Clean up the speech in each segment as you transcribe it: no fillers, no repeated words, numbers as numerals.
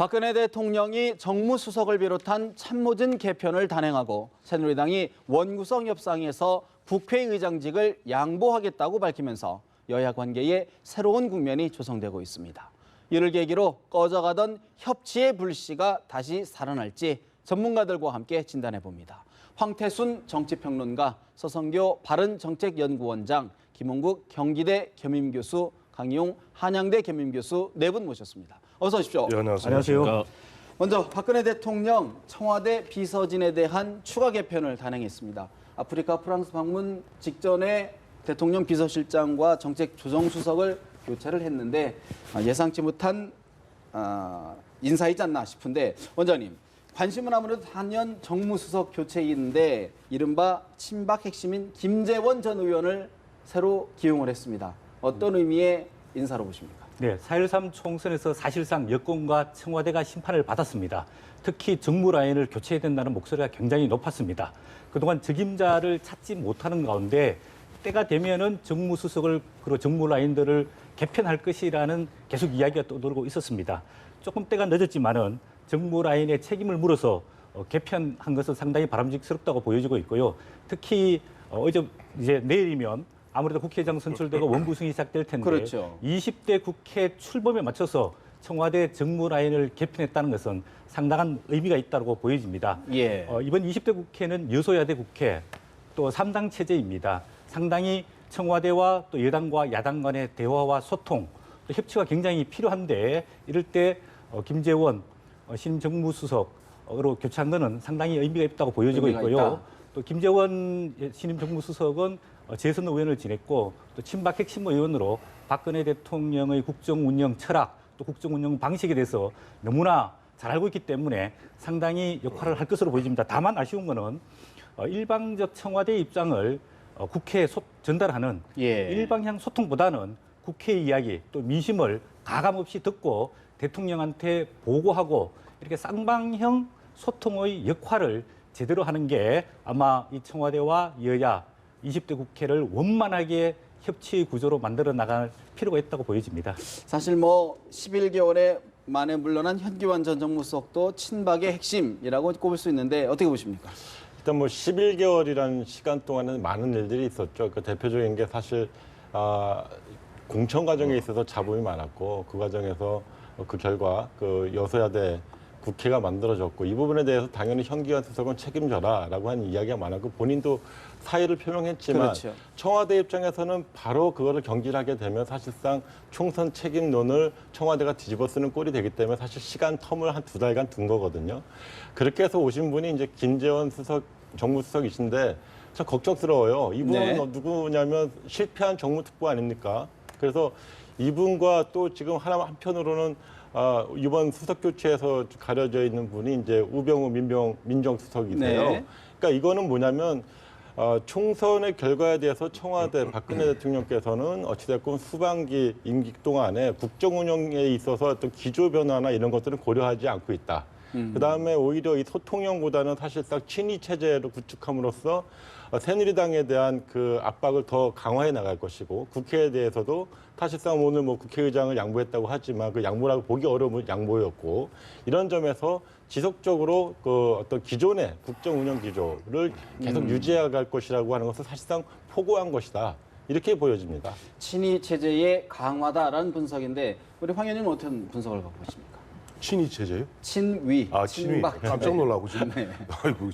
박근혜 대통령이 정무수석을 비롯한 참모진 개편을 단행하고 새누리당이 원구성 협상에서 국회의장직을 양보하겠다고 밝히면서 여야 관계에 새로운 국면이 조성되고 있습니다. 이를 계기로 꺼져가던 협치의 불씨가 다시 살아날지 전문가들과 함께 진단해봅니다. 황태순 정치평론가, 서성교 바른정책연구원장, 김홍국 경기대 겸임교수, 강희용 한양대 겸임교수 네 분 모셨습니다. 어서 오십시오. 네, 안녕하세요. 먼저 박근혜 대통령 청와대 비서진에 대한 추가 개편을 단행했습니다. 아프리카 프랑스 방문 직전에 대통령 비서실장과 정책조정수석을 교체를 했는데 예상치 못한 인사이지 않나 싶은데, 원장님, 관심은 아무래도 단연 정무수석 교체인데 이른바 친박 핵심인 김재원 전 의원을 새로 기용을 했습니다. 어떤 의미의 인사로 보십니까? 네, 4.13 총선에서 사실상 여권과 청와대가 심판을 받았습니다. 특히 정무 라인을 교체해야 된다는 목소리가 굉장히 높았습니다. 그동안 적임자를 찾지 못하는 가운데 때가 되면은 정무수석을 그리고 정무 라인들을 개편할 것이라는 계속 이야기가 떠돌고 있었습니다. 조금 때가 늦었지만은 정무 라인의 책임을 물어서 개편한 것은 상당히 바람직스럽다고 보여지고 있고요. 특히 이제 내일이면 아무래도 국회의장 선출되고 원구성이 시작될 텐데, 그렇죠. 20대 국회 출범에 맞춰서 청와대 정무 라인을 개편했다는 것은 상당한 의미가 있다고 보여집니다. 예. 이번 20대 국회는 여소야대 국회, 또 3당 체제입니다. 상당히 청와대와 또 여당과 야당 간의 대화와 소통, 또 협치가 굉장히 필요한데, 이럴 때 김재원 신임 정무수석으로 교체한 것은 상당히 의미가 있다고 보여지고 있고요. 있다. 또 김재원 신임 정무수석은 재선 의원을 지냈고 또 친박 핵심 의원으로 박근혜 대통령의 국정 운영 철학, 또 국정 운영 방식에 대해서 너무나 잘 알고 있기 때문에 상당히 역할을 할 것으로 보여집니다. 다만 아쉬운 거는 일방적 청와대 입장을 국회에 전달하는 일방향 소통보다는 국회 이야기, 또 민심을 가감없이 듣고 대통령한테 보고하고 이렇게 쌍방형 소통의 역할을 제대로 하는 게 아마 이 청와대와 여야 20대 국회를 원만하게 협치 구조로 만들어 나갈 필요가 있다고 보여집니다. 사실 11개월에 만에 물러난 현기환 전 정무수석도 친박의 핵심이라고 꼽을 수 있는데 어떻게 보십니까? 일단 11개월이라는 시간 동안은 많은 일들이 있었죠. 그 대표적인 게 사실 공천 과정에 있어서 잡음이 많았고, 그 과정에서 그 결과 그 여소야대 국회가 만들어졌고, 이 부분에 대해서 당연히 현기환 수석은 책임져라라고 하는 이야기가 많았고, 본인도 사의를 표명했지만, 그렇죠. 청와대 입장에서는 바로 그거를 경질하게 되면 사실상 총선 책임론을 청와대가 뒤집어쓰는 꼴이 되기 때문에 사실 시간 텀을 한 2달간 둔 거거든요. 그렇게 해서 오신 분이 이제 김재원 정무수석이신데 참 걱정스러워요. 이분은 누구냐면 실패한 정무특보 아닙니까? 그래서 이분과 또 지금 한편으로는 이번 수석 교체에서 가려져 있는 분이 이제 우병우 민정수석이세요. 네. 그러니까 이거는 뭐냐면 총선의 결과에 대해서 청와대 박근혜 대통령께서는 어찌됐건 후반기 임기 동안에 국정 운영에 있어서 어떤 기조 변화나 이런 것들은 고려하지 않고 있다. 그다음에 오히려 이 소통형보다는 사실상 친위 체제를 구축함으로써 새누리당에 대한 그 압박을 더 강화해 나갈 것이고, 국회에 대해서도 사실상 오늘 국회의장을 양보했다고 하지만 그 양보라고 보기 어려운 양보였고, 이런 점에서 지속적으로 그 어떤 기존의 국정 운영 기조를 계속 유지해 갈 것이라고 하는 것은 사실상 포고한 것이다. 이렇게 보여집니다. 친위 체제의 강화다라는 분석인데 우리 황 의원님은 어떤 분석을 갖고 계십니까? 친위 체제요? 친위, 친위. 친박. 깜짝 놀라고 지금. 네. 아이고,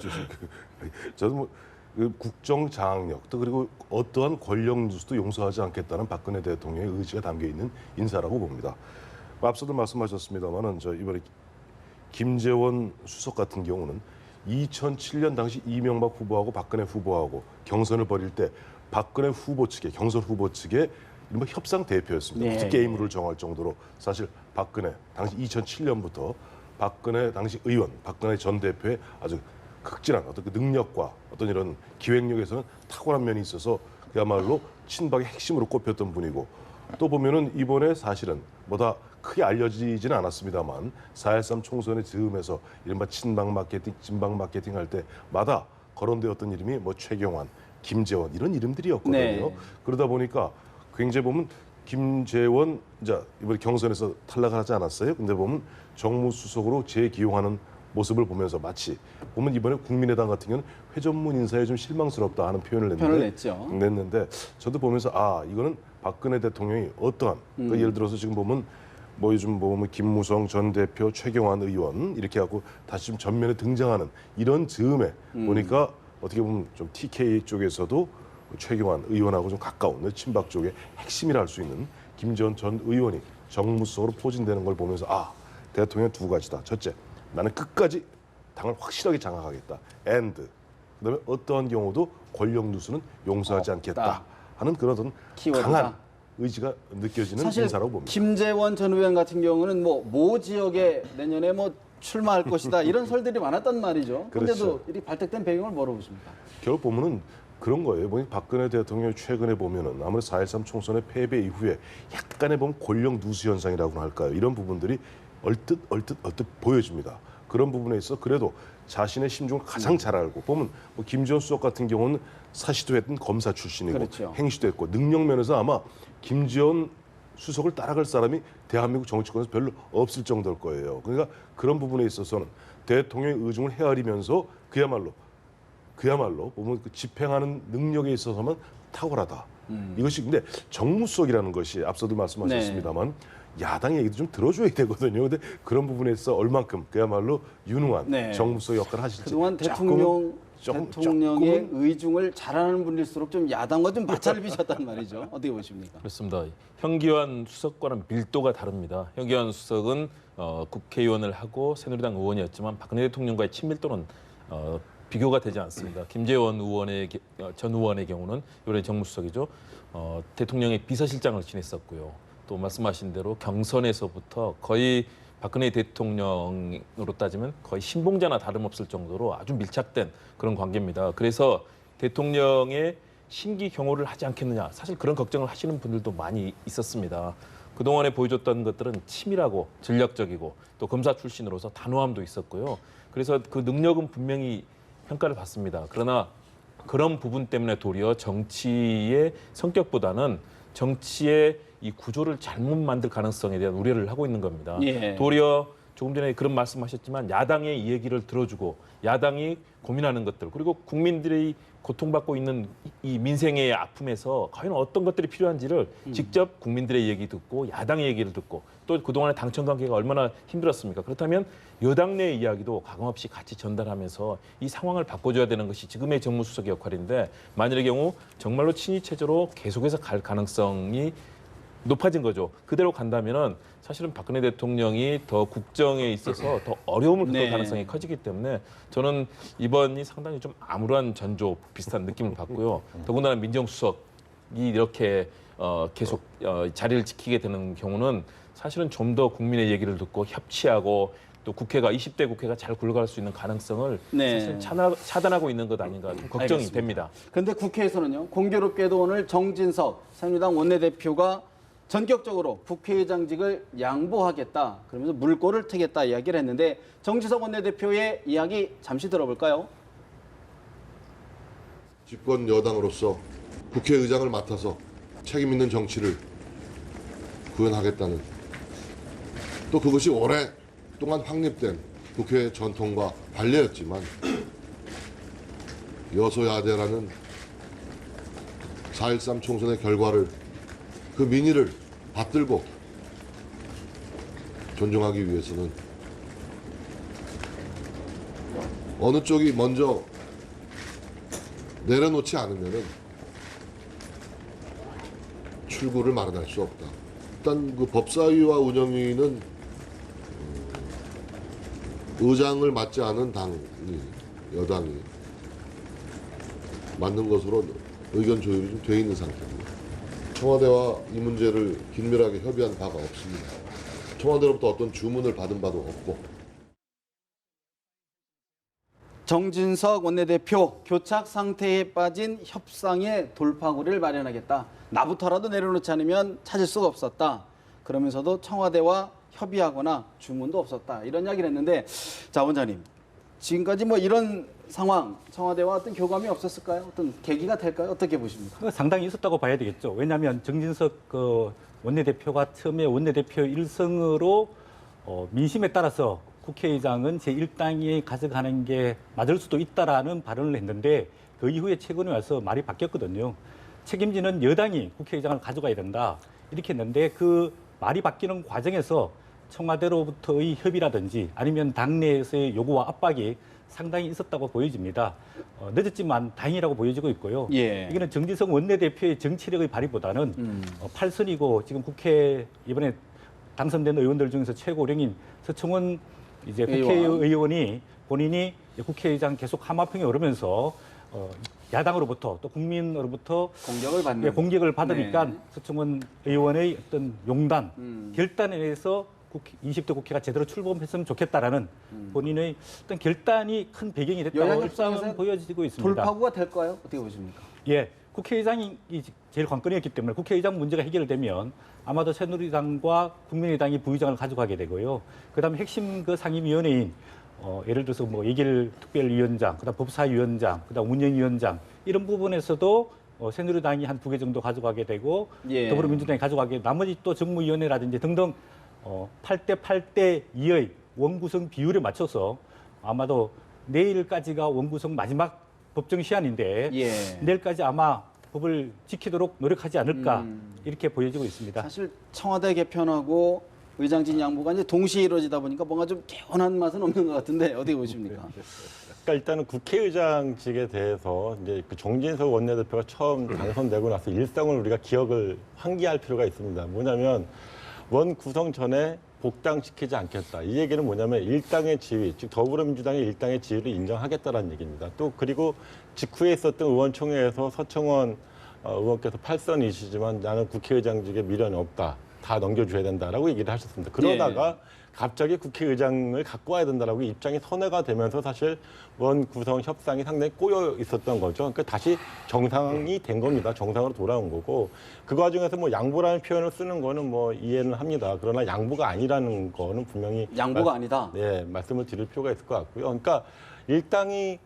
저도 그 국정 장악력, 또 그리고 어떠한 권력 누수도 용서하지 않겠다는 박근혜 대통령의 의지가 담겨 있는 인사라고 봅니다. 앞서도 말씀하셨습니다만은 이번에 김재원 수석 같은 경우는 2007년 당시 이명박 후보하고 박근혜 후보하고 경선을 벌일 때 박근혜 후보 측의 경선 후보 측의 이른바 협상 대표였습니다. 네. 무슨 게임룰을 정할 정도로 사실 박근혜 당시 2007년부터 박근혜 당시 의원, 박근혜 전 대표의 아주 극진한 어떤 그 능력과 어떤 이런 기획력에서는 탁월한 면이 있어서 그야말로 친박의 핵심으로 꼽혔던 분이고, 또 보면은 이번에 사실은 뭐다 크게 알려지지는 않았습니다만 4.13 총선의 즈음에서 이른바 친박 마케팅, 진박 마케팅 할 때마다 거론되었던 이름이 최경환, 김재원 이런 이름들이었거든요. 네. 그러다 보니까 굉장히 보면 김재원 이제 이번에 경선에서 탈락하지 않았어요. 근데 보면 정무수석으로 재기용하는 모습을 보면서 마치 보면 이번에 국민의당 같은 경우는 회전문 인사에 좀 실망스럽다 하는 표현을 냈는데 저도 보면서 아 이거는 박근혜 대통령이 어떠한 그러니까 예를 들어서 지금 보면 뭐 요즘 보면 김무성 전 대표, 최경환 의원 이렇게 하고 다시 좀 전면에 등장하는 이런 즈음에 보니까 어떻게 보면 좀 TK 쪽에서도 최경환 의원하고 좀 가까운 친박 쪽의 핵심이라 할 수 있는 김재원 전 의원이 정무수석으로 포진되는 걸 보면서 아 대통령 두 가지다. 첫째, 나는 끝까지 당을 확실하게 장악하겠다. and 그다음에 어떠한 경우도 권력 누수는 용서하지 않겠다 하는 그런 어떤 키워드다. 강한 의지가 느껴지는 사실 인사라고 봅니다. 김재원 전 의원 같은 경우는 모 지역에 내년에 출마할 것이다 이런 설들이 많았단 말이죠. 그런데도 그렇죠. 이 발탁된 배경을 뭐로 보십니까? 결국 보면은 그런 거예요. 보니 박근혜 대통령이 최근에 보면은 아무래도 4.13 총선의 패배 이후에 약간의 보면 권력 누수 현상이라고 할까요? 이런 부분들이 얼뜻 보여집니다. 그런 부분에 있어 그래도 자신의 심중을 가장 잘 알고 보면 김지원 수석 같은 경우는 사시도 했던 검사 출신이고 그렇죠. 행시도 했고 능력 면에서 아마 김지원 수석을 따라갈 사람이 대한민국 정치권에서 별로 없을 정도일 거예요. 그러니까 그런 부분에 있어서는 대통령의 의중을 헤아리면서 그야말로 보면 그 집행하는 능력에 있어서만 탁월하다. 이것이 근데 정무수석이라는 것이 앞서도 말씀하셨습니다만 야당 얘기도 좀 들어줘야 되거든요. 근데 그런 부분에서 얼만큼 그야말로 유능한 정무수석 역할을 하실지 그동안 대통령의 의중을 잘하는 분일수록 좀 야당과 좀 마찰을 빚었단 말이죠. 어떻게 보십니까? 그렇습니다. 현기환 수석과는 밀도가 다릅니다. 현기환 수석은 국회의원을 하고 새누리당 의원이었지만 박근혜 대통령과의 친밀도는 비교가 되지 않습니다. 김재원 전 의원의 경우는 이번에 정무수석이죠. 대통령의 비서실장을 지냈었고요. 또 말씀하신 대로 경선에서부터 거의 박근혜 대통령으로 따지면 거의 신봉자나 다름없을 정도로 아주 밀착된 그런 관계입니다. 그래서 대통령의 심기 경호를 하지 않겠느냐. 사실 그런 걱정을 하시는 분들도 많이 있었습니다. 그동안에 보여줬던 것들은 치밀하고 전략적이고 또 검사 출신으로서 단호함도 있었고요. 그래서 그 능력은 분명히 평가를 받습니다. 그러나 그런 부분 때문에 도리어 정치의 성격보다는 정치의 이 구조를 잘못 만들 가능성에 대한 우려를 하고 있는 겁니다. 도리어 조금 전에 그런 말씀하셨지만 야당의 이 얘기를 들어주고 야당이 고민하는 것들 그리고 국민들이 고통받고 있는 이 민생의 아픔에서 과연 어떤 것들이 필요한지를 직접 국민들의 얘기 듣고 야당의 얘기를 듣고 또 그동안의 당청 관계가 얼마나 힘들었습니까? 그렇다면 여당 내 이야기도 가감없이 같이 전달하면서 이 상황을 바꿔줘야 되는 것이 지금의 정무수석의 역할인데 만일의 경우 정말로 친위 체제로 계속해서 갈 가능성이 높아진 거죠. 그대로 간다면은 사실은 박근혜 대통령이 더 국정에 있어서 더 어려움을 겪을 가능성이 커지기 때문에 저는 이번이 상당히 좀 암울한 전조 비슷한 느낌을 받고요. 더군다나 민정수석이 이렇게 계속 자리를 지키게 되는 경우는 사실은 좀 더 국민의 얘기를 듣고 협치하고 또 국회가 20대 국회가 잘 굴러갈 수 있는 가능성을 사실 차단하고 있는 것 아닌가 좀 걱정이 됩니다. 그런데 국회에서는요. 공교롭게도 오늘 정진석 새누리당 원내대표가 전격적으로 국회의장직을 양보하겠다. 그러면서 물꼬를 트겠다 이야기를 했는데 정진석 원내대표의 이야기 잠시 들어볼까요? 집권 여당으로서 국회의장을 맡아서 책임 있는 정치를 구현하겠다는 또 그것이 오랫동안 확립된 국회의 전통과 관례였지만 여소야대라는 4.13 총선의 결과를 그 민의를 받들고 존중하기 위해서는 어느 쪽이 먼저 내려놓지 않으면은 출구를 마련할 수 없다. 일단 그 법사위와 운영위는 의장을 맡지 않은 당이 여당이 맞는 것으로 의견 조율이 좀 돼 있는 상태입니다. 청와대와 이 문제를 긴밀하게 협의한 바가 없습니다. 청와대로부터 어떤 주문을 받은 바도 없고. 정진석 원내대표 교착 상태에 빠진 협상의 돌파구를 마련하겠다. 나부터라도 내려놓지 않으면 찾을 수가 없었다. 그러면서도 청와대와 협의하거나 주문도 없었다. 이런 이야기를 했는데 자 원장님 지금까지 이런 상황 청와대와 어떤 교감이 없었을까요? 어떤 계기가 될까요? 어떻게 보십니까? 상당히 있었다고 봐야 되겠죠. 왜냐하면 정진석 원내대표가 처음에 원내대표 일성으로 민심에 따라서 국회의장은 제1당이 가져가는 게 맞을 수도 있다라는 발언을 했는데 그 이후에 최근에 와서 말이 바뀌었거든요. 책임지는 여당이 국회의장을 가져가야 된다 이렇게 했는데 그 말이 바뀌는 과정에서 청와대로부터의 협의라든지 아니면 당내에서의 요구와 압박이 상당히 있었다고 보여집니다. 늦었지만 다행이라고 보여지고 있고요. 예. 이거는 정진석 원내대표의 정치력의 발휘보다는 8선이고 지금 국회 이번에 당선된 의원들 중에서 최고령인 서청원 이제 국회의원이 본인이 국회의장 계속 하마평에 오르면서 야당으로부터 또 국민으로부터 공격을 받는 공격을 받으니까 네. 서청원 의원의 어떤 용단, 결단에 의해서 20대 국회가 제대로 출범했으면 좋겠다라는 본인의 어떤 결단이 큰 배경이 됐다고 여야협상에서 일단 보여지고 있습니다. 돌파구가 될까요? 어떻게 보십니까? 예, 국회의장이 제일 관건이었기 때문에 국회의장 문제가 해결되면 아마도 새누리당과 국민의당이 부의장을 가져가게 되고요. 그다음에 핵심 그 상임위원회인 예를 들어서 뭐 예결 특별위원장, 그다음 법사위원장, 그다음 운영위원장 이런 부분에서도 새누리당이 한 2개 정도 가져가게 되고 예. 더불어민주당이 가져가게 나머지 또 정무위원회라든지 등등 8대 8대 2의 원구성 비율에 맞춰서 아마도 내일까지가 원구성 마지막 법정 시한인데 예. 내일까지 아마 법을 지키도록 노력하지 않을까 이렇게 보여지고 있습니다. 사실 청와대 개편하고 의장진 양보가 이제 동시에 이루어지다 보니까 뭔가 좀 개운한 맛은 없는 것 같은데 어떻게 보십니까? 그러니까 일단은 국회의장직에 대해서 이제 그 정진석 원내대표가 처음 당선되고 나서 일성을 우리가 기억을 환기할 필요가 있습니다. 뭐냐면 원 구성 전에 복당시키지 않겠다. 이 얘기는 뭐냐면 일당의 지위, 즉 더불어민주당의 일당의 지위를 인정하겠다라는 얘기입니다. 또 그리고 직후에 있었던 의원총회에서 서청원 의원께서 8선이시지만 나는 국회의장직에 미련이 없다. 다 넘겨줘야 된다라고 얘기를 하셨습니다. 그러다가 갑자기 국회의장을 갖고 와야 된다라고 입장이 선회가 되면서 사실 원 구성 협상이 상당히 꼬여 있었던 거죠. 그러니까 다시 정상이 된 겁니다. 정상으로 돌아온 거고 그 과정에서 뭐 양보라는 표현을 쓰는 거는 뭐 이해는 합니다. 그러나 양보가 아니라는 거는 분명히 양보가 아니다. 네, 말씀을 드릴 필요가 있을 것 같고요. 그러니까 일당이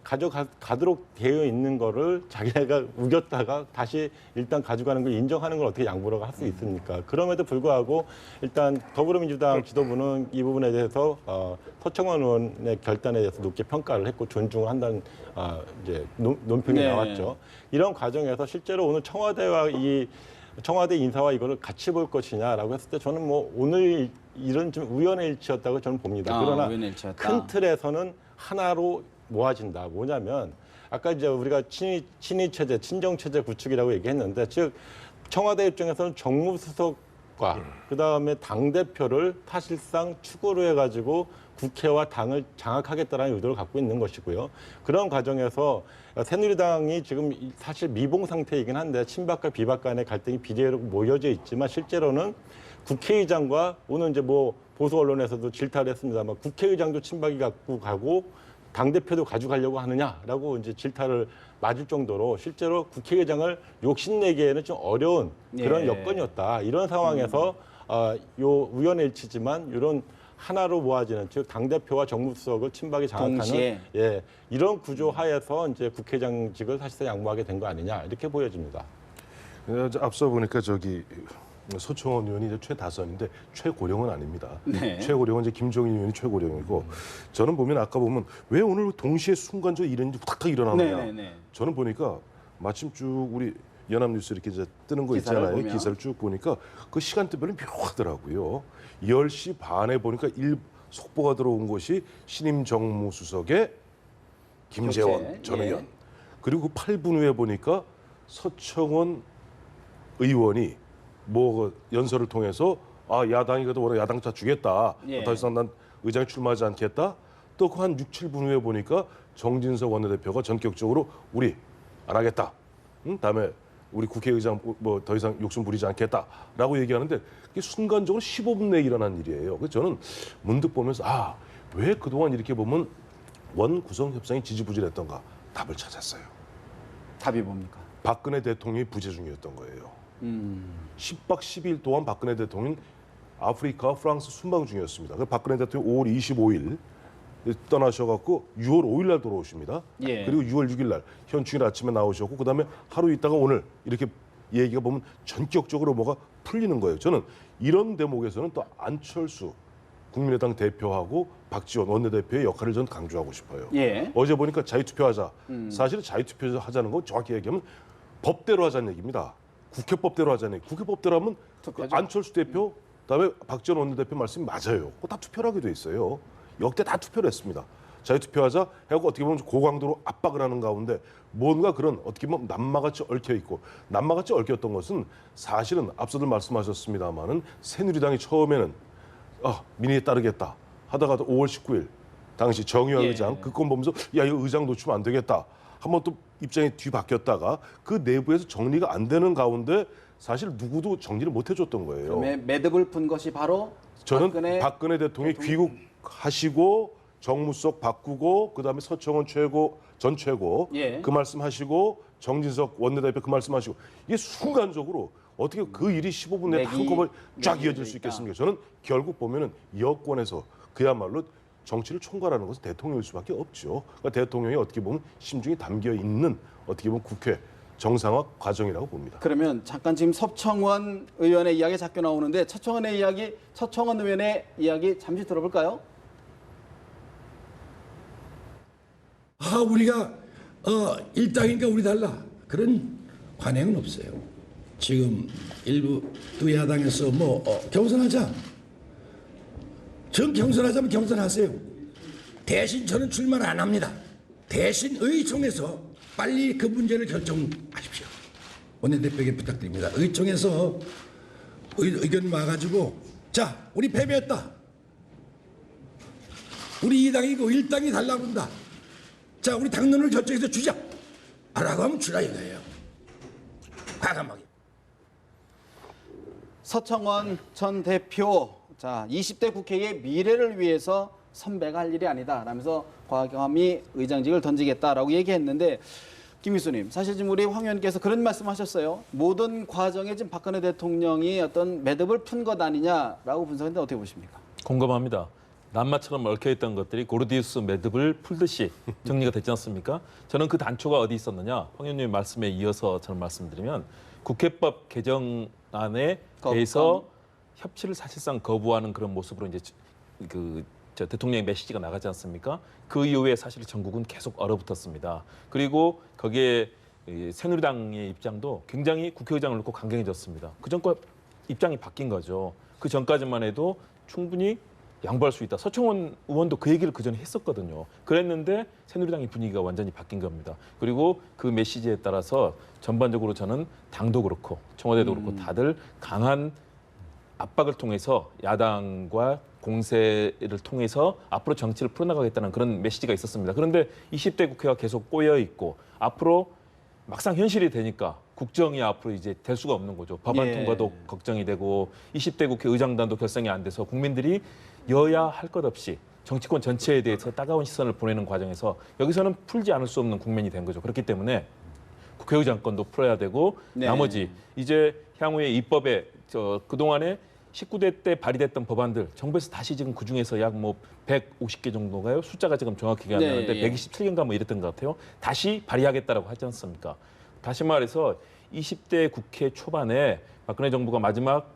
가져가도록 되어 있는 거를 자기가 우겼다가 다시 일단 가져가는 걸 인정하는 걸 어떻게 양보라고 할 수 있습니까? 그럼에도 불구하고 일단 더불어민주당 지도부는 이 부분에 대해서 서청원 의원의 결단에 대해서 높게 평가를 했고 존중을 한다는 이제 논평이 네. 나왔죠. 이런 과정에서 실제로 오늘 청와대 인사와 이거를 같이 볼 것이냐라고 했을 때 저는 뭐 오늘 이런 좀 우연의 일치였다고 저는 봅니다. 그러나 우연의 일치였다. 큰 틀에서는 하나로 모아진다. 뭐냐면 아까 이제 우리가 친위 체제, 친정 체제 구축이라고 얘기했는데 즉 청와대 입장에서는 정무수석과 그다음에 당 대표를 사실상 축으로 해가지고 국회와 당을 장악하겠다는 의도를 갖고 있는 것이고요. 그런 과정에서 새누리당이 지금 사실 미봉 상태이긴 한데 친박과 비박 간의 갈등이 비례로 모여져 있지만 실제로는 국회의장과 오늘 이제 뭐 보수 언론에서도 질타를 했습니다만 국회의장도 친박이 갖고 가고 당대표도 가져가려고 하느냐라고 이제 질타를 맞을 정도로 실제로 국회의장을 욕심내기에는 좀 어려운 그런 예. 여건이었다. 이런 상황에서 요 우연의 일치지만 이런 하나로 모아지는 즉 당대표와 정무수석을 친박이 장악하는 동시에. 예, 이런 구조 하에서 이제 국회의장직을 사실상 양보하게 된 거 아니냐 이렇게 보여집니다. 앞서 보니까 저기 서청원 의원이 이제 최다선인데 최고령은 아닙니다. 네. 최고령은 이제 김종인 의원이 최고령이고 저는 보면 아까 보면 왜 오늘 동시에 순간적으로 이런 일이 탁탁 일어나느냐. 네네네. 저는 보니까 마침 쭉 우리 연합뉴스 이렇게 이제 뜨는 거 기사를 있잖아요. 보면. 기사를 쭉 보니까 그 시간대별로 묘하더라고요. 10시 반에 보니까 속보가 들어온 것이 신임 정무수석의 김재원 교체. 전 예. 의원. 그리고 그 8분 후에 보니까 서청원 의원이 뭐 연설을 통해서 야당이 그래도 원래 야당차 주겠다. 예. 더 이상 난 의장에 출마하지 않겠다. 또 그 한 6, 7분 후에 보니까 정진석 원내대표가 전격적으로 우리 안 하겠다. 다음에 우리 국회의장 뭐 더 이상 욕심 부리지 않겠다라고 얘기하는데 그게 순간적으로 15분 내에 일어난 일이에요. 그래서 저는 문득 보면서 왜 그동안 이렇게 보면 원 구성 협상이 지지부진했던가 답을 찾았어요. 답이 뭡니까? 박근혜 대통령이 부재 중이었던 거예요. 10박 10일 동안 박근혜 대통령은 아프리카, 프랑스 순방 중이었습니다. 그래서 박근혜 대통령이 5월 25일 떠나셔갖고 6월 5일 날 돌아오십니다. 예. 그리고 6월 6일 날 현충일 아침에 나오셨고 그다음에 하루 있다가 오늘 이렇게 얘기가 보면 전격적으로 뭐가 풀리는 거예요. 저는 이런 대목에서는 또 안철수 국민의당 대표하고 박지원 원내대표의 역할을 저는 강조하고 싶어요. 예. 어제 보니까 자유투표하자. 사실은 자유투표하자는 거 정확히 얘기하면 법대로 하자는 얘기입니다. 국회법대로 하자는 얘기. 국회법대로 하면 투표죠. 안철수 대표, 그다음에 박지원 원내대표 말씀이 맞아요. 그거 다 투표를 하게 돼 있어요. 역대 다 투표를 했습니다. 자유투표하자 하고 어떻게 보면 고강도로 압박을 하는 가운데 뭔가 그런 어떻게 보면 남마같이 얽혀 있고 남마같이 얽혔던 것은 사실은 앞서들 말씀하셨습니다마는 새누리당이 처음에는 민의에 따르겠다 하다가도 5월 19일 당시 정의화 예. 의장 그건 보면서 야 이거 의장 놓치면 안 되겠다 한번 또 입장이 뒤바뀌었다가 그 내부에서 정리가 안 되는 가운데 사실 누구도 정리를 못 해줬던 거예요. 매듭을 푼 것이 바로 저는 박근혜 대통령이 귀국하시고 정무수석 바꾸고 그다음에 서청원 전 최고 예. 그 말씀하시고 정진석 원내대표 그 말씀하시고 이게 순간적으로 어떻게 그 일이 15분 내에 한꺼번에 쫙 이어질 수 있겠습니까? 저는 결국 보면은 여권에서 그야말로 정치를 총괄하는 것은 대통령일 수밖에 없죠. 그러니까 대통령이 어떻게 보면 심중이 담겨 있는 어떻게 보면 국회 정상화 과정이라고 봅니다. 그러면 잠깐 지금 서청원 의원의 이야기 자꾸 나오는데 서청원 의원의 이야기 잠시 들어볼까요? 우리가 일당이니까 우리 달라 그런 관행은 없어요. 지금 일부 여야당에서 경선하자. 전 경선하자면 경선하세요. 대신 저는 출마를 안 합니다. 대신 의총에서 빨리 그 문제를 결정하십시오. 원내대표에게 부탁드립니다. 의총에서 의견 와가지고 자 우리 패배했다. 우리 2당이고 1당이 달라고 한다. 자 우리 당론을 결정해서 주자. 라고 하면 주라 이거예요. 과감하게. 서청원 전 대표, 자 20대 국회의 미래를 위해서 선배가 할 일이 아니다 라면서 과감히 의장직을 던지겠다라고 얘기했는데 김 교수님, 사실 지금 우리 황 의원께서 그런 말씀하셨어요. 모든 과정에 지금 박근혜 대통령이 어떤 매듭을 푼 것 아니냐라고 분석했는데 어떻게 보십니까? 공감합니다. 남마처럼 얽혀있던 것들이 고르디우스 매듭을 풀듯이 정리가 됐지 않습니까? 저는 그 단초가 어디 있었느냐? 황 의원님 말씀에 이어서 저는 말씀드리면 국회법 개정안에 대해서 협치를 사실상 거부하는 그런 모습으로 이제 저 대통령의 메시지가 나가지 않습니까? 그 이후에 사실 전국은 계속 얼어붙었습니다. 그리고 거기에 새누리당의 입장도 굉장히 국회의장을 놓고 강경해졌습니다. 그 전과 입장이 바뀐 거죠. 그 전까지만 해도 충분히 양보할 수 있다. 서청원 의원도 그 얘기를 그 전에 했었거든요. 그랬는데 새누리당의 분위기가 완전히 바뀐 겁니다. 그리고 그 메시지에 따라서 전반적으로 저는 당도 그렇고 청와대도 그렇고 다들 강한 압박을 통해서 야당과 공세를 통해서 앞으로 정치를 풀어나가겠다는 그런 메시지가 있었습니다. 그런데 20대 국회가 계속 꼬여 있고 앞으로 막상 현실이 되니까 국정이 앞으로 이제 될 수가 없는 거죠. 법안 통과도 걱정이 되고 20대 국회 의장단도 결성이 안 돼서 국민들이 여야 할 것 없이 정치권 전체에 대해서 따가운 시선을 보내는 과정에서 여기서는 풀지 않을 수 없는 국면이 된 거죠. 그렇기 때문에 국회의장권도 풀어야 되고 나머지 이제 향후에 입법에 그동안에 19대 때 발의됐던 법안들 정부에서 다시 지금 그중에서 약 150개 정도가요? 숫자가 지금 정확하게 안 나는데 127개인가 이랬던 것 같아요. 다시 발의하겠다라고 하지 않습니까? 다시 말해서 20대 국회 초반에 박근혜 정부가 마지막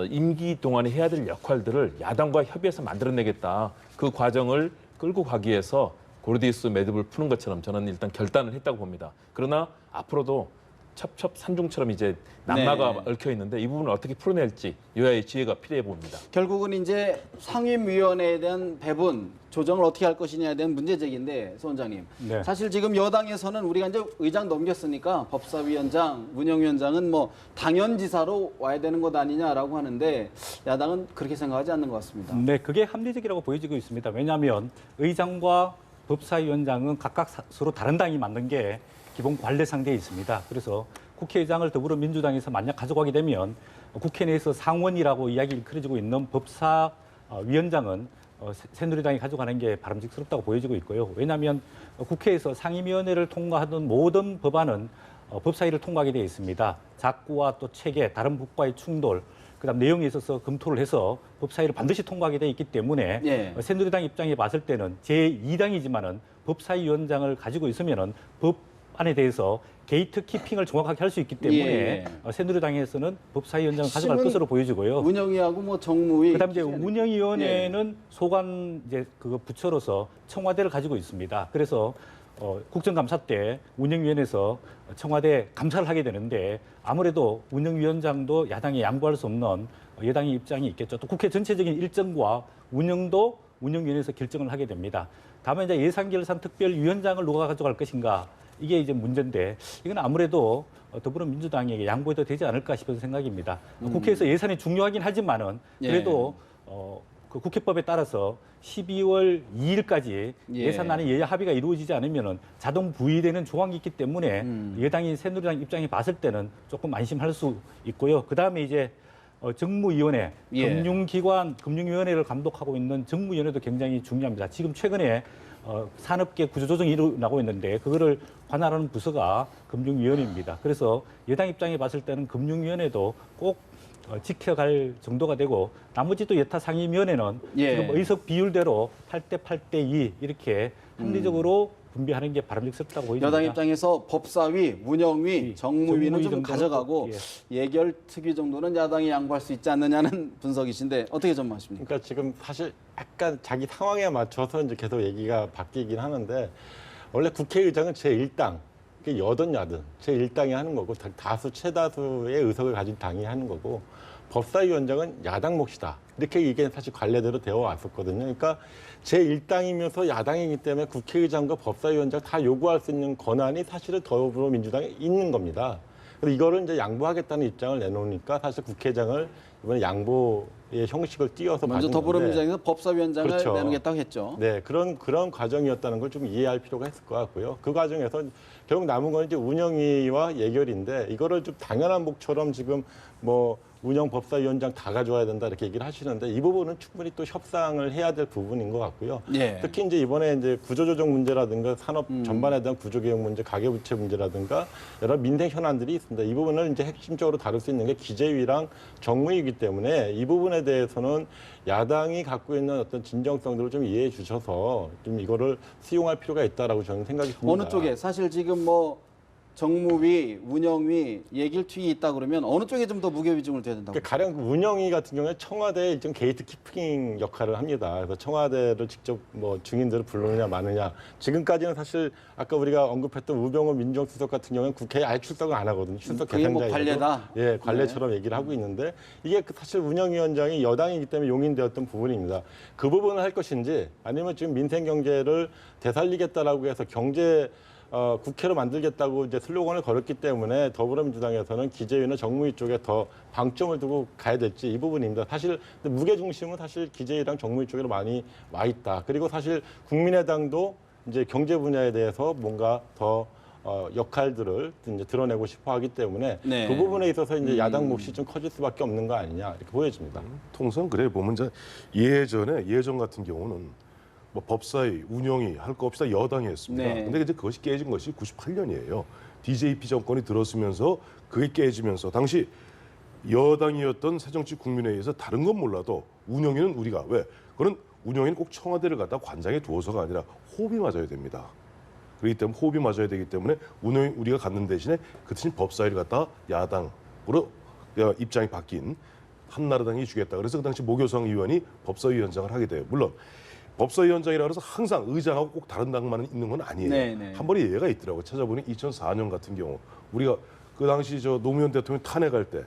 임기 동안에 해야 될 역할들을 야당과 협의해서 만들어내겠다. 그 과정을 끌고 가기 위해서 고르디우스 매듭을 푸는 것처럼 저는 일단 결단을 했다고 봅니다. 그러나 앞으로도 첩첩산중처럼 이제 남마가 얽혀 있는데 이 부분을 어떻게 풀어낼지 여야의 지혜가 필요해 보입니다. 결국은 이제 상임위원회에 대한 배분, 조정을 어떻게 할 것이냐에 대한 문제제기인데, 소 원장님. 네. 사실 지금 여당에서는 우리가 이제 의장 넘겼으니까 법사위원장, 운영위원장은 당연지사로 와야 되는 것 아니냐라고 하는데 야당은 그렇게 생각하지 않는 것 같습니다. 네, 그게 합리적이라고 보여지고 있습니다. 왜냐하면 의장과 법사위원장은 각각 서로 다른 당이 만든 게 기본 관례 상대에 있습니다. 그래서 국회의장을 더불어민주당에서 만약 가져가게 되면 국회 내에서 상원이라고 이야기를 그려지고 있는 법사위원장은 새누리당이 가져가는 게 바람직스럽다고 보여지고 있고요. 왜냐하면 국회에서 상임위원회를 통과하던 모든 법안은 법사위를 통과하게 되어 있습니다. 작구와 또 체계, 다른 법과의 충돌, 그다음 내용에 있어서 검토를 해서 법사위를 반드시 통과하게 되어 있기 때문에 새누리당 입장에 봤을 때는 제2당이지만은 법사위원장을 가지고 있으면은 법안에 대해서 게이트 키핑을 정확하게 할 수 있기 때문에 예. 새누리당에서는 법사위원장을 가져갈 핵심은 것으로 보여지고요. 운영위하고 뭐 정무위. 그다음에 이제 기준이 운영위원회는 소관 이제 그거 부처로서 청와대를 가지고 있습니다. 그래서 국정감사 때 운영위원회에서 청와대 감사를 하게 되는데 아무래도 운영위원장도 야당에 양보할 수 없는 여당의 입장이 있겠죠. 또 국회 전체적인 일정과 운영도 운영위원회에서 결정을 하게 됩니다. 다만 이제 예산결산 특별위원장을 누가 가져갈 것인가 이게 이제 문제인데 이건 아무래도 더불어민주당에게 양보해도 되지 않을까 싶은 생각입니다. 국회에서 예산이 중요하긴 하지만은 그래도 그 국회법에 따라서 12월 2일까지 예. 예산안의 여야 합의가 이루어지지 않으면은 자동 부의되는 조항이 있기 때문에 여당이 새누리당 입장에 봤을 때는 조금 안심할 수 있고요. 그 다음에 이제 정무위원회, 예. 금융기관, 금융위원회를 감독하고 있는 정무위원회도 굉장히 중요합니다. 지금 최근에 산업계 구조조정이 일어나고 있는데 그거를 관할하는 부서가 금융위원회입니다. 그래서 여당 입장에 봤을 때는 금융위원회도 꼭 지켜갈 정도가 되고 나머지도 여타 상임위원회는 예. 지금 의석 비율대로 8대 8대 2 이렇게 합리적으로 분배하는 게 바람직스럽다고 보입니다. 여당 입장에서 법사위, 운영위, 정무위는 좀 정무위 가져가고 예결특위 정도는 야당이 양보할 수 있지 않느냐는 분석이신데 어떻게 전망하십니까? 그러니까 지금 사실 약간 자기 상황에 맞춰서 이제 계속 얘기가 바뀌긴 하는데 원래 국회의장은 제1당, 여든 야든 제1당이 하는 거고 다수 최다수의 의석을 가진 당이 하는 거고 법사위원장은 야당 몫이다. 이렇게 이게 사실 관례대로 되어 왔었거든요. 그러니까 제1당이면서 야당이기 때문에 국회의장과 법사위원장 다 요구할 수 있는 권한이 사실은 더불어민주당에 있는 겁니다. 그래서 이거를 이제 양보하겠다는 입장을 내놓으니까 사실 국회의장을 이번에 양보의 형식을 띄어서 먼저 받은 더불어민주당에서 법사위원장을 그렇죠. 내놓겠다고 했죠. 네, 그런 과정이었다는 걸 좀 이해할 필요가 있을 것 같고요. 그 과정에서 결국 남은 건 이제 운영위와 예결인데 이거를 좀 당연한 목처럼 지금 뭐 운영법사위원장 다 가져와야 된다 이렇게 얘기를 하시는데 이 부분은 충분히 또 협상을 해야 될 부분인 것 같고요. 예. 특히 이제 이번에 이제 구조조정 문제라든가 산업 전반에 대한 구조개혁 문제, 가계부채 문제라든가 여러 민생 현안들이 있습니다. 이 부분을 이제 핵심적으로 다룰 수 있는 게 기재위랑 정무위이기 때문에 이 부분에 대해서는 야당이 갖고 있는 어떤 진정성들을 좀 이해해 주셔서 좀 이거를 수용할 필요가 있다라고 저는 생각이 듭니다. 어느 쪽에 사실 지금 뭐 정무위, 운영위, 예결특위 있다 그러면 어느 쪽에 좀 더 무게 비중을 둬야 된다고? 그러니까 가령 운영위 같은 경우에 청와대에 일종 게이트 키핑 역할을 합니다. 그래서 청와대를 직접 뭐 증인들을 부르느냐 마느냐. 지금까지는 사실 아까 우리가 언급했던 우병우 민정수석 같은 경우는 국회에 아예 출석을 안 하거든요. 출석 그게 뭐 대상자이고. 관례다? 예, 관례처럼 얘기를 하고 있는데 이게 사실 운영위원장이 여당이기 때문에 용인되었던 부분입니다. 그 부분을 할 것인지 아니면 지금 민생 경제를 되살리겠다라고 해서 경제 국회로 만들겠다고 이제 슬로건을 걸었기 때문에 더불어민주당에서는 기재위나 정무위 쪽에 더 방점을 두고 가야 될지 이 부분입니다. 사실 무게 중심은 사실 기재위랑 정무위 쪽으로 많이 와 있다. 그리고 사실 국민의당도 이제 경제 분야에 대해서 뭔가 더 역할들을 이제 드러내고 싶어 하기 때문에 네. 그 부분에 있어서 이제 야당 몫이 좀 커질 수밖에 없는 거 아니냐 이렇게 보여집니다. 통상 그래 보면 이제 예전 같은 경우는 뭐 법사위, 운영위 할 거 없이 다 여당이 했습니다. 네. 근데 이제 그것이 깨진 것이 98년이에요. DJP 정권이 들었으면서 그게 깨지면서 당시 여당이었던 새정치국민회의에서 다른 건 몰라도 운영위는 우리가 왜? 그런 운영위는 꼭 청와대를 갖다 관장에 두어서가 아니라 호흡이 맞아야 됩니다. 그렇기 때문에 호흡이 맞아야 되기 때문에 운영위 우리가 갖는 대신에 그 대신 법사위를 갖다 야당으로 입장이 바뀐 한나라당이 주겠다. 그래서 그 당시 모교성 의원이 법사위원장을 하게 돼요. 물론 법사위원장이라 그래서 항상 의장하고 꼭 다른 당만 있는 건 아니에요. 네네. 한 번에 예가 있더라고요. 찾아보니 2004년 같은 경우 우리가 그 당시 노무현 대통령 탄핵할 때,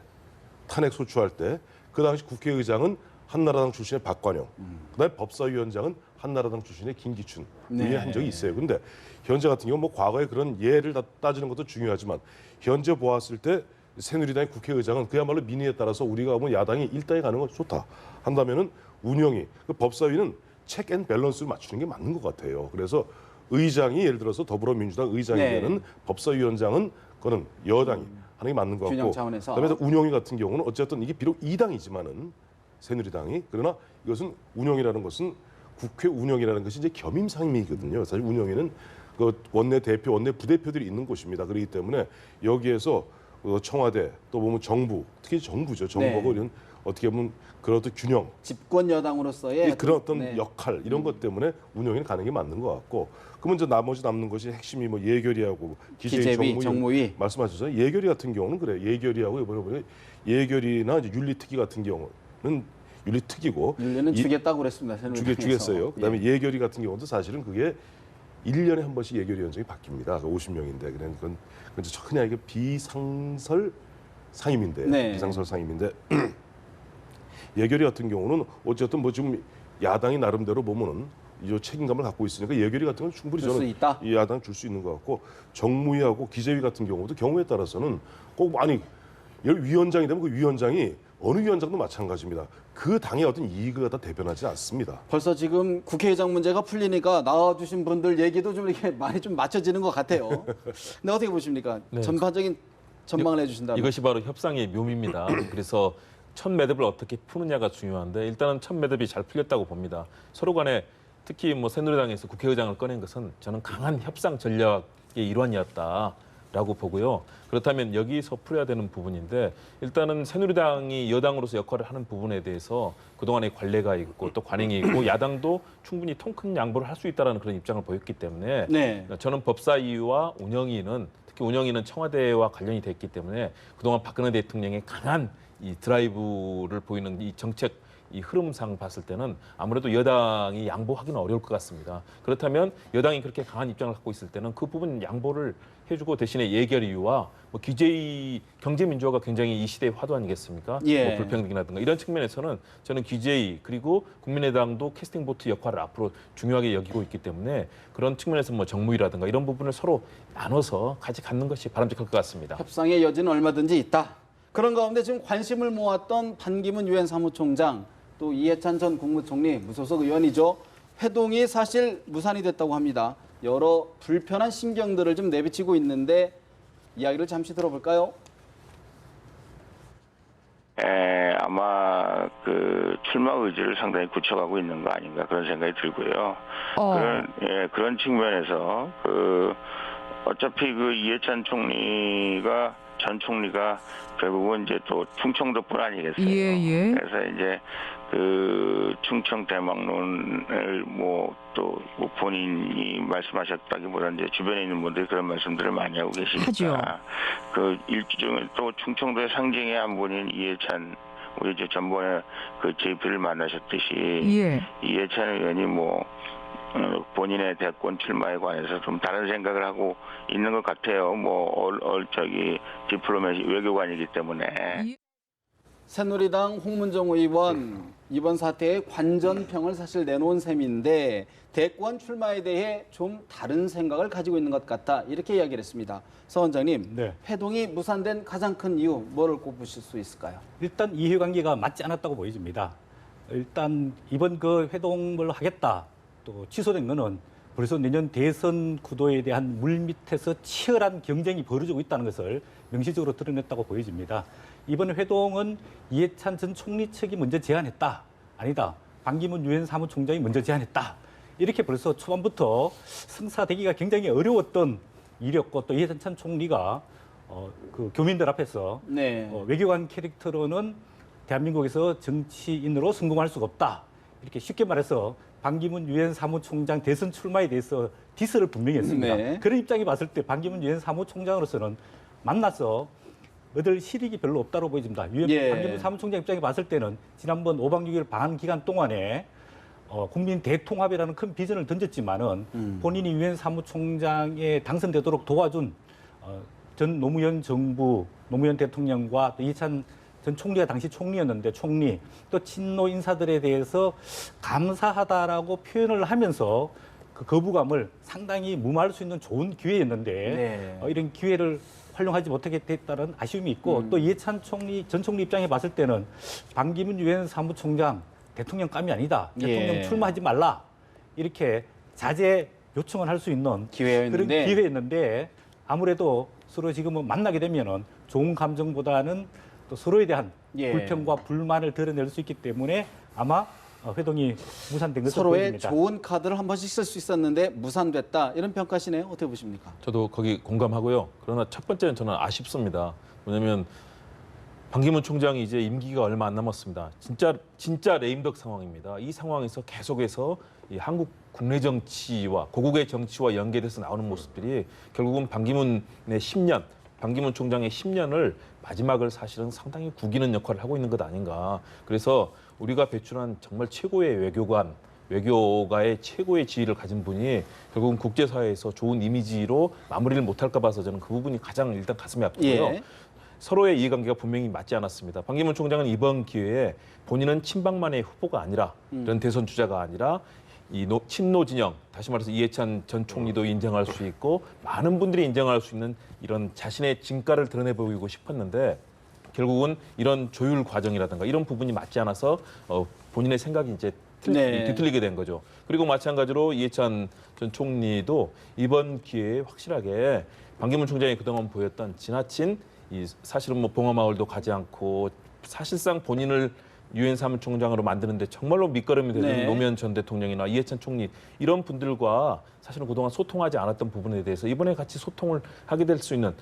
탄핵 소추할 때 그 당시 국회의장은 한나라당 출신의 박관영, 그다음에 법사위원장은 한나라당 출신의 김기춘 네. 한 적이 있어요. 근데 현재 같은 경우 뭐 과거에 그런 예를 따지는 것도 중요하지만 현재 보았을 때 새누리당의 국회의장은 그야말로 민의에 따라서 우리가 뭐 야당이 일당에 가는 건 좋다 한다면은 운영이 그 법사위는 체크 앤 밸런스를 맞추는 게 맞는 것 같아요. 그래서 의장이 예를 들어서 더불어민주당 의장이면은 네. 법사위원장은 그거는 여당이 하는 게 맞는 것 균형 같고 차원에서. 그다음에 운영위 같은 경우는 어쨌든 이게 비록 2당이지만은 새누리당이 그러나 이것은 운영이라는 것은 국회 운영이라는 것이 이제 겸임상임이거든요. 사실 운영위는 그 원내 대표, 원내 부대표들이 있는 곳입니다. 그렇기 때문에 여기에서 청와대 또 보면 정부, 특히 정부죠. 정부하고 네. 이런 어떻게 보면 그런 어떤 균형, 집권 여당으로서의 그런 어떤 네. 역할 이런 것 때문에 운영이 가는 게 맞는 것 같고, 그러면 이제 나머지 남는 것이 핵심이 뭐 예결위하고 기재위, 정무위. 말씀하셨잖아요. 예결위 같은 경우는 그래. 예결위하고 이번에 보니 예결위나 이제 윤리특위 같은 경우는 윤리특위고 윤리는 주겠다고 그랬습니다. 새누리당에서. 주겠어요. 그다음에 예. 예결위 같은 경우도 사실은 그게 1년에 한 번씩 예결위원장이 바뀝니다. 50명인데 그건 이제 그냥 이게 비상설 상임인데 네. 비상설 상임인데 예결위 같은 경우는 어쨌든 뭐 지금 야당이 나름대로 보면은 이 책임감을 갖고 있으니까 예결위 같은 건 충분히 줄 수 저는 있다? 이 야당 줄 수 있는 것 같고, 정무위하고 기재위 같은 경우도 경우에 따라서는 꼭 아니 위원장이 되면 그 위원장이 어느 위원장도 마찬가지입니다. 그 당의 어떤 이익을 갖다 대변하지 않습니다. 벌써 지금 국회의장 문제가 풀리니까 나와주신 분들 얘기도 좀 이렇게 많이 좀 맞춰지는 것 같아요. 근데 어떻게 보십니까? 네. 전반적인 전망을 해주신다면. 이것이 바로 협상의 묘미입니다. 그래서 첫 매듭을 어떻게 푸느냐가 중요한데 일단은 첫 매듭이 잘 풀렸다고 봅니다. 서로 간에 특히 뭐 새누리당에서 국회의장을 꺼낸 것은 저는 강한 협상 전략의 일환이었다라고 보고요. 그렇다면 여기서 풀어야 되는 부분인데 일단은 새누리당이 여당으로서 역할을 하는 부분에 대해서 그동안의 관례가 있고 또 관행이 있고 야당도 충분히 통 큰 양보를 할 수 있다는 그런 입장을 보였기 때문에 네. 저는 법사위와 운영위는 특히 운영위는 청와대와 관련이 됐기 때문에 그동안 박근혜 대통령의 강한 이 드라이브를 보이는 이 정책 이 흐름상 봤을 때는 아무래도 여당이 양보하기는 어려울 것 같습니다. 그렇다면 여당이 그렇게 강한 입장을 갖고 있을 때는 그 부분 양보를 해주고 대신에 예결위와 뭐 기재위 경제민주화가 굉장히 이 시대의 화두 아니겠습니까? 예. 뭐 불평등이라든가 이런 측면에서는 저는 기재위 그리고 국민의당도 캐스팅 보트 역할을 앞으로 중요하게 여기고 있기 때문에 그런 측면에서 뭐 정무위라든가 이런 부분을 서로 나눠서 같이 갖는 것이 바람직할 것 같습니다. 협상의 여지는 얼마든지 있다. 그런 가운데 지금 관심을 모았던 반기문 유엔 사무총장 또 이해찬 전 국무총리 무소속 의원이죠. 회동이 사실 무산이 됐다고 합니다. 여러 불편한 심경들을 좀 내비치고 있는데 이야기를 잠시 들어볼까요? 아마 그 출마 의지를 상당히 굳혀가고 있는 거 아닌가 그런 생각이 들고요. 그런 측면에서 어차피 그 이해찬 총리가 전 총리가 결국은 이제 또 충청도뿐 아니겠어요. 예. 그래서 이제 그 충청 대망론을 또 본인이 말씀하셨다기보다 이제 주변에 있는 분들이 그런 말씀들을 많이 하고 계시니까 하죠. 그 일종의 또 충청도의 상징의 한 분인 이해찬 우리 이제 전번에 그 JP를 만나셨듯이 예. 이해찬 의원이 본인의 대권 출마에 관해서 좀 다른 생각을 하고 있는 것 같아요. 디플로마시 외교관이기 때문에. 새누리당 홍문정 의원 이번 사태에 관전평을 사실 내놓은 셈인데 대권 출마에 대해 좀 다른 생각을 가지고 있는 것 같다 이렇게 이야기를 했습니다. 서 원장님, 네. 회동이 무산된 가장 큰 이유 뭐를 꼽으실 수 있을까요? 일단 이해관계가 맞지 않았다고 보여집니다. 일단 이번 그 회동을 하겠다 또 취소된 거는 벌써 내년 대선 구도에 대한 물밑에서 치열한 경쟁이 벌어지고 있다는 것을 명시적으로 드러냈다고 보여집니다. 이번 회동은 이해찬 전 총리 측이 먼저 제안했다. 아니다. 반기문 유엔 사무총장이 먼저 제안했다. 이렇게 벌써 초반부터 성사되기가 굉장히 어려웠던 일이었고 또 이해찬 총리가 그 교민들 앞에서 네. 외교관 캐릭터로는 대한민국에서 정치인으로 성공할 수가 없다. 이렇게 쉽게 말해서 반기문 유엔 사무총장 대선 출마에 대해서 디스를 분명히 했습니다. 네. 그런 입장이 봤을 때 반기문 유엔 사무총장으로서는 만나서 얻을 실익이 별로 없다고 보여집니다. 예. 반기문 사무총장 입장에 봤을 때는 지난번 5박 6일 방한 기간 동안에 국민 대통합이라는 큰 비전을 던졌지만은 본인이 유엔 사무총장에 당선되도록 도와준 전 노무현 정부, 노무현 대통령과 또 이해찬 전 총리가 당시 총리였는데 총리 또 친노 인사들에 대해서 감사하다라고 표현을 하면서 그 거부감을 상당히 무마할 수 있는 좋은 기회였는데 네. 이런 기회를 활용하지 못하게 됐다는 아쉬움이 있고 또 이해찬 전 총리 입장에 봤을 때는 반기문 유엔 사무총장 대통령감이 아니다. 대통령 예. 출마하지 말라. 이렇게 자제 요청을 할 수 있는 기회였는데. 그런 기회였는데 아무래도 서로 지금은 만나게 되면은 좋은 감정보다는 또 서로에 대한 예. 불평과 불만을 드러낼 수 있기 때문에 아마 회동이 무산된 것으로 서로의 보입니다. 좋은 카드를 한 번씩 쓸 수 있었는데 무산됐다 이런 평가시네요. 어떻게 보십니까? 저도 거기 공감하고요. 그러나 첫 번째는 저는 아쉽습니다. 왜냐하면 반기문 총장이 이제 임기가 얼마 안 남았습니다. 진짜 레임덕 상황입니다. 이 상황에서 계속해서 이 한국 국내 정치와 고국의 정치와 연계돼서 나오는 모습들이 결국은 반기문의 10년, 반기문 총장의 10년을 마지막을 사실은 상당히 구기는 역할을 하고 있는 것 아닌가. 그래서 우리가 배출한 정말 최고의 외교가의 최고의 지위를 가진 분이 결국은 국제사회에서 좋은 이미지로 마무리를 못할까 봐서 저는 그 부분이 가장 일단 가슴이 아프고요. 예. 서로의 이해관계가 분명히 맞지 않았습니다. 반기문 총장은 이번 기회에 본인은 친박만의 후보가 아니라 이런 대선 주자가 아니라 이 친노 진영, 다시 말해서 이해찬 전 총리도 인정할 수 있고 많은 분들이 인정할 수 있는 이런 자신의 진가를 드러내 보이고 싶었는데 결국은 이런 조율 과정이라든가 이런 부분이 맞지 않아서 본인의 생각이 이제 뒤틀리게 된 거죠. 그리고 마찬가지로 이해찬 전 총리도 이번 기회에 확실하게 반기문 총장이 그동안 보였던 지나친 이 사실은 뭐 봉화마을도 가지 않고 사실상 본인을 유엔 사무총장으로 만드는데 정말로 밑거름이 되는 네. 노무현 전 대통령이나 이해찬 총리 이런 분들과 사실은 그동안 소통하지 않았던 부분에 대해서 이번에 같이 소통을 하게 될 수 있는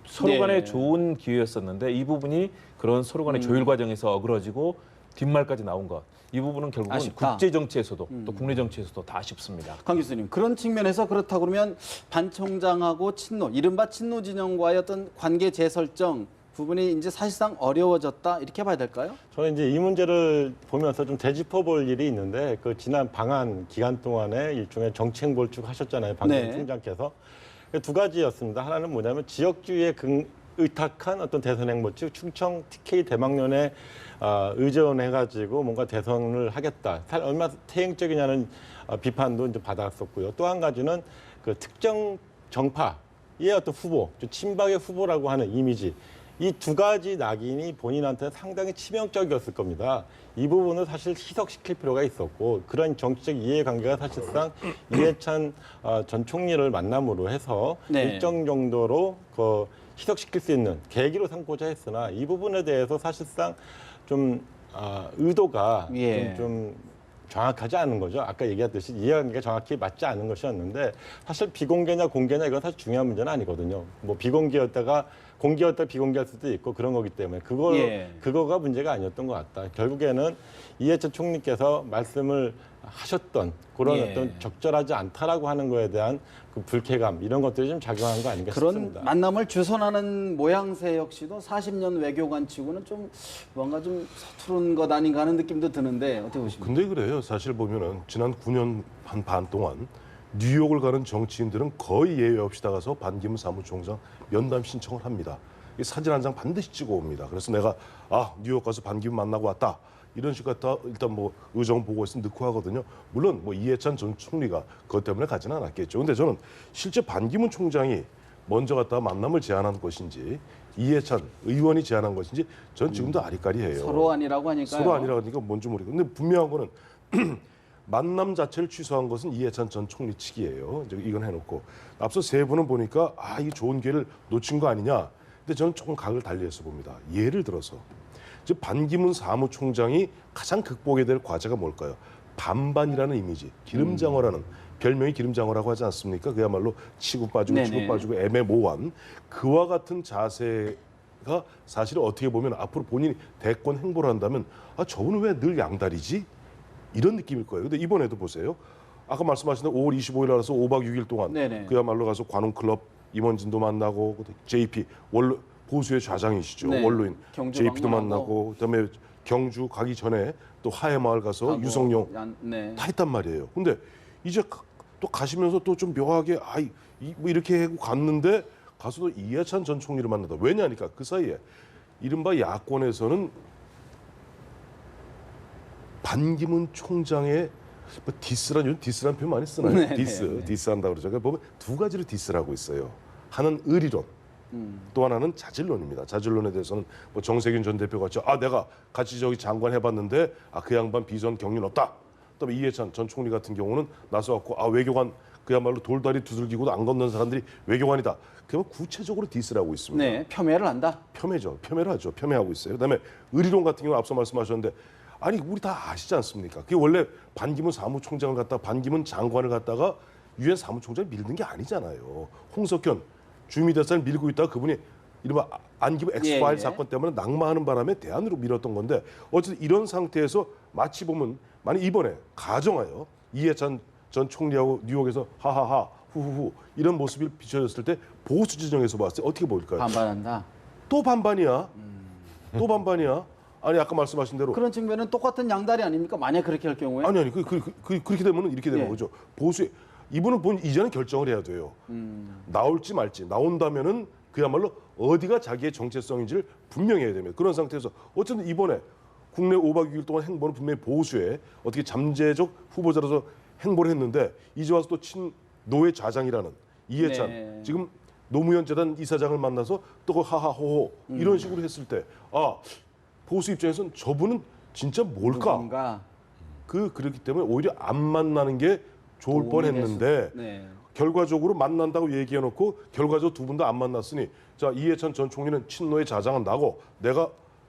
서로 간에 네. 좋은 기회였었는데 이 부분이 그런 서로 간의 조율 과정에서 어그러지고 뒷말까지 나온 것. 이 부분은 결국은 아쉽다. 국제 정치에서도 또 국내 정치에서도 다 아쉽습니다. 강 교수님, 그런 측면에서 그렇다고 그러면 반 총장하고 친노, 이른바 친노 진영과의 어떤 관계 재설정 부분이 이제 사실상 어려워졌다 이렇게 봐야 될까요? 저는 이제 이 문제를 보면서 좀 되짚어볼 일이 있는데 그 지난 방한 기간 동안에 일종의 정책 몰축하셨잖아요, 반기문 네. 총장께서. 두 가지였습니다. 하나는 뭐냐면 지역주의에 의탁한 어떤 대선 행보, 즉 충청 TK 대망론에 의존해가지고 뭔가 대선을 하겠다. 얼마나 태행적이냐는 비판도 이제 받았었고요. 또 한 가지는 그 특정 정파의 어떤 후보, 친박의 후보라고 하는 이미지. 이 두 가지 낙인이 본인한테 상당히 치명적이었을 겁니다. 이 부분을 사실 희석시킬 필요가 있었고 그런 정치적 이해관계가 사실상 이해찬 전 총리를 만남으로 해서 네. 일정 정도로 희석시킬 수 있는 계기로 삼고자 했으나 이 부분에 대해서 사실상 좀 의도가 예. 좀 정확하지 않은 거죠. 아까 얘기했듯이 이해관계가 정확히 맞지 않은 것이었는데 사실 비공개냐 공개냐 이건 사실 중요한 문제는 아니거든요. 뭐 비공개였다가 공개였다 비공개할 수도 있고 그런 거기 때문에 그거가 문제가 아니었던 것 같다. 결국에는 이해찬 총리께서 말씀을 하셨던 그런 예. 어떤 적절하지 않다라고 하는 거에 대한 그 불쾌감 이런 것들이 좀 작용한 거 아닌가 그런 싶습니다. 만남을 주선하는 모양새 역시도 40년 외교관 치고는 좀 뭔가 좀 서투른 것 아닌가 하는 느낌도 드는데 어떻게 보십니까? 근데 그래요. 사실 보면은 지난 9년 반 동안 뉴욕을 가는 정치인들은 거의 예외 없이 다가서 반기문 사무총장 면담 신청을 합니다. 이 사진 한 장 반드시 찍어 옵니다. 그래서 내가 뉴욕 가서 반기문 만나고 왔다. 이런 식으로 갖다 일단 뭐 의정 보고 있으면 넣고 하거든요. 물론 뭐 이해찬 전 총리가 그것 때문에 가지는 않았겠죠. 근데 저는 실제 반기문 총장이 먼저 갔다 만남을 제안한 것인지 이해찬 의원이 제안한 것인지 전 지금도 아리까리해요. 서로 아니라고 하니까요. 서로 아니라고 하니까 뭔지 모르겠고. 근데 분명한 거는 만남 자체를 취소한 것은 이해찬 전 총리 측이에요. 이제 이건 해놓고 앞서 세 분은 보니까 이 좋은 기회를 놓친 거 아니냐. 근데 저는 조금 각을 달리해서 봅니다. 예를 들어서 즉 반기문 사무총장이 가장 극복해야 될 과제가 뭘까요? 반반이라는 이미지, 기름장어라는 별명이 기름장어라고 하지 않습니까? 그야말로 치고 빠지고 치고 빠지고 애매모호한 그와 같은 자세가 사실은 어떻게 보면 앞으로 본인이 대권 행보를 한다면 저분은 왜 늘 양다리지? 이런 느낌일 거예요. 근데 이번에도 보세요. 아까 말씀하신 대로 5월 25일 알아서 5박 6일 동안 네네. 그야말로 가서 관훈클럽 임원진도 만나고 JP 원로 보수의 좌장이시죠. 네. 원로인 경주 JP도 방문하고. 만나고 그다음에 경주 가기 전에 또 하회마을 가서 유성룡 다 했단 말이에요. 근데 이제 또 가시면서 또 좀 묘하게 뭐 이렇게 하고 갔는데 가서도 이해찬 전 총리를 만나다. 왜냐니까 그 사이에 이른바 야권에서는 반기문 총장의 뭐 디스란 표현 많이 쓰나요? 네, 디스한다고 그러죠. 그러니까 보면 두 가지로 디스를 하고 있어요. 하나는 의리론, 또 하나는 자질론입니다. 자질론에 대해서는 뭐 정세균 전 대표 같이 내가 같이 저기 장관 해봤는데 그 양반 비선 경륜 없다. 그다음에 이해찬 전 총리 같은 경우는 나서 갖고 외교관 그야말로 돌다리 두들기고도 안 걷는 사람들이 외교관이다. 그러면 구체적으로 디스를 하고 있습니다. 네, 폄훼를 한다. 폄훼를 하죠. 폄훼하고 있어요. 그다음에 의리론 같은 경우는 앞서 말씀하셨는데 우리 다 아시지 않습니까? 그게 원래 반기문 사무총장을 갖다가 반기문 장관을 갖다가 유엔 사무총장을 밀는 게 아니잖아요. 홍석현 주미대사를 밀고 있다가 그분이 이른바 안기부 엑스파일 예. 사건 때문에 낙마하는 바람에 대안으로 밀었던 건데 어쨌든 이런 상태에서 마치 보면 만약 이번에 가정하여 이해찬 전 총리하고 뉴욕에서 하하하 후후후 이런 모습이 비춰졌을 때 보수 진영에서 봤을 때 어떻게 보일까요? 반발한다. 또 반반이야. 또 반반이야. 아니 아까 말씀하신 대로 그런 측면은 똑같은 양다리 아닙니까? 만약 그렇게 할 경우에. 아니 그렇게 되면 이렇게 되는 예. 거죠. 보수의 이분은 본 이전에 결정을 해야 돼요. 나올지 말지. 나온다면은 그야말로 어디가 자기의 정체성인지를 분명히 해야 됩니다. 그런 상태에서 어쨌든 이번에 국내 5박 6일 동안 행보는 분명히 보수의 어떻게 잠재적 후보자로서 행보를 했는데 이제 와서 또 친노회 좌장이라는 이해찬 네. 지금 노무현 재단 이사장을 만나서 또 하하호호 이런 식으로 했을 때 보수 입장에서는 저분은 진짜 뭘까? 누군가. 그렇기 때문에 오히려 안 만나는 게 좋을 도움이 뻔했는데 될 수- 네. 결과적으로 만난다고 얘기해놓고 결과적으로 두 분 다 안 만났으니 자 이해찬 전 총리는 친노의 자장은 나고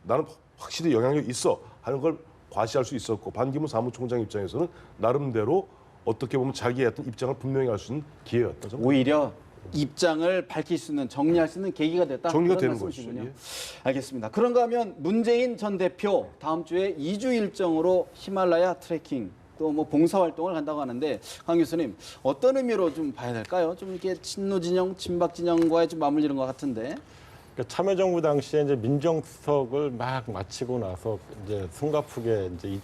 나는 확실히 영향력이 있어 하는 걸 과시할 수 있었고 반기문 사무총장 입장에서는 나름대로 어떻게 보면 자기의 어떤 입장을 분명히 할 수 있는 기회였다. 저는. 오히려 입장을 밝힐 수 있는 정리할 수 있는 계기가 됐다. 정리가 그런 되는 말씀이시군요. 것이죠. 예. 알겠습니다. 그런가 하면 문재인 전 대표 다음 주에 2주 일정으로 히말라야 트레킹 또 뭐 봉사활동을 간다고 하는데 강 교수님 어떤 의미로 좀 봐야 될까요? 좀 이렇게 친노 진영, 친박 진영과의 좀 맞물리는 것 같은데. 그러니까 참여정부 당시에 이제 민정수석을 막 마치고 나서 이제 숨가쁘게 이제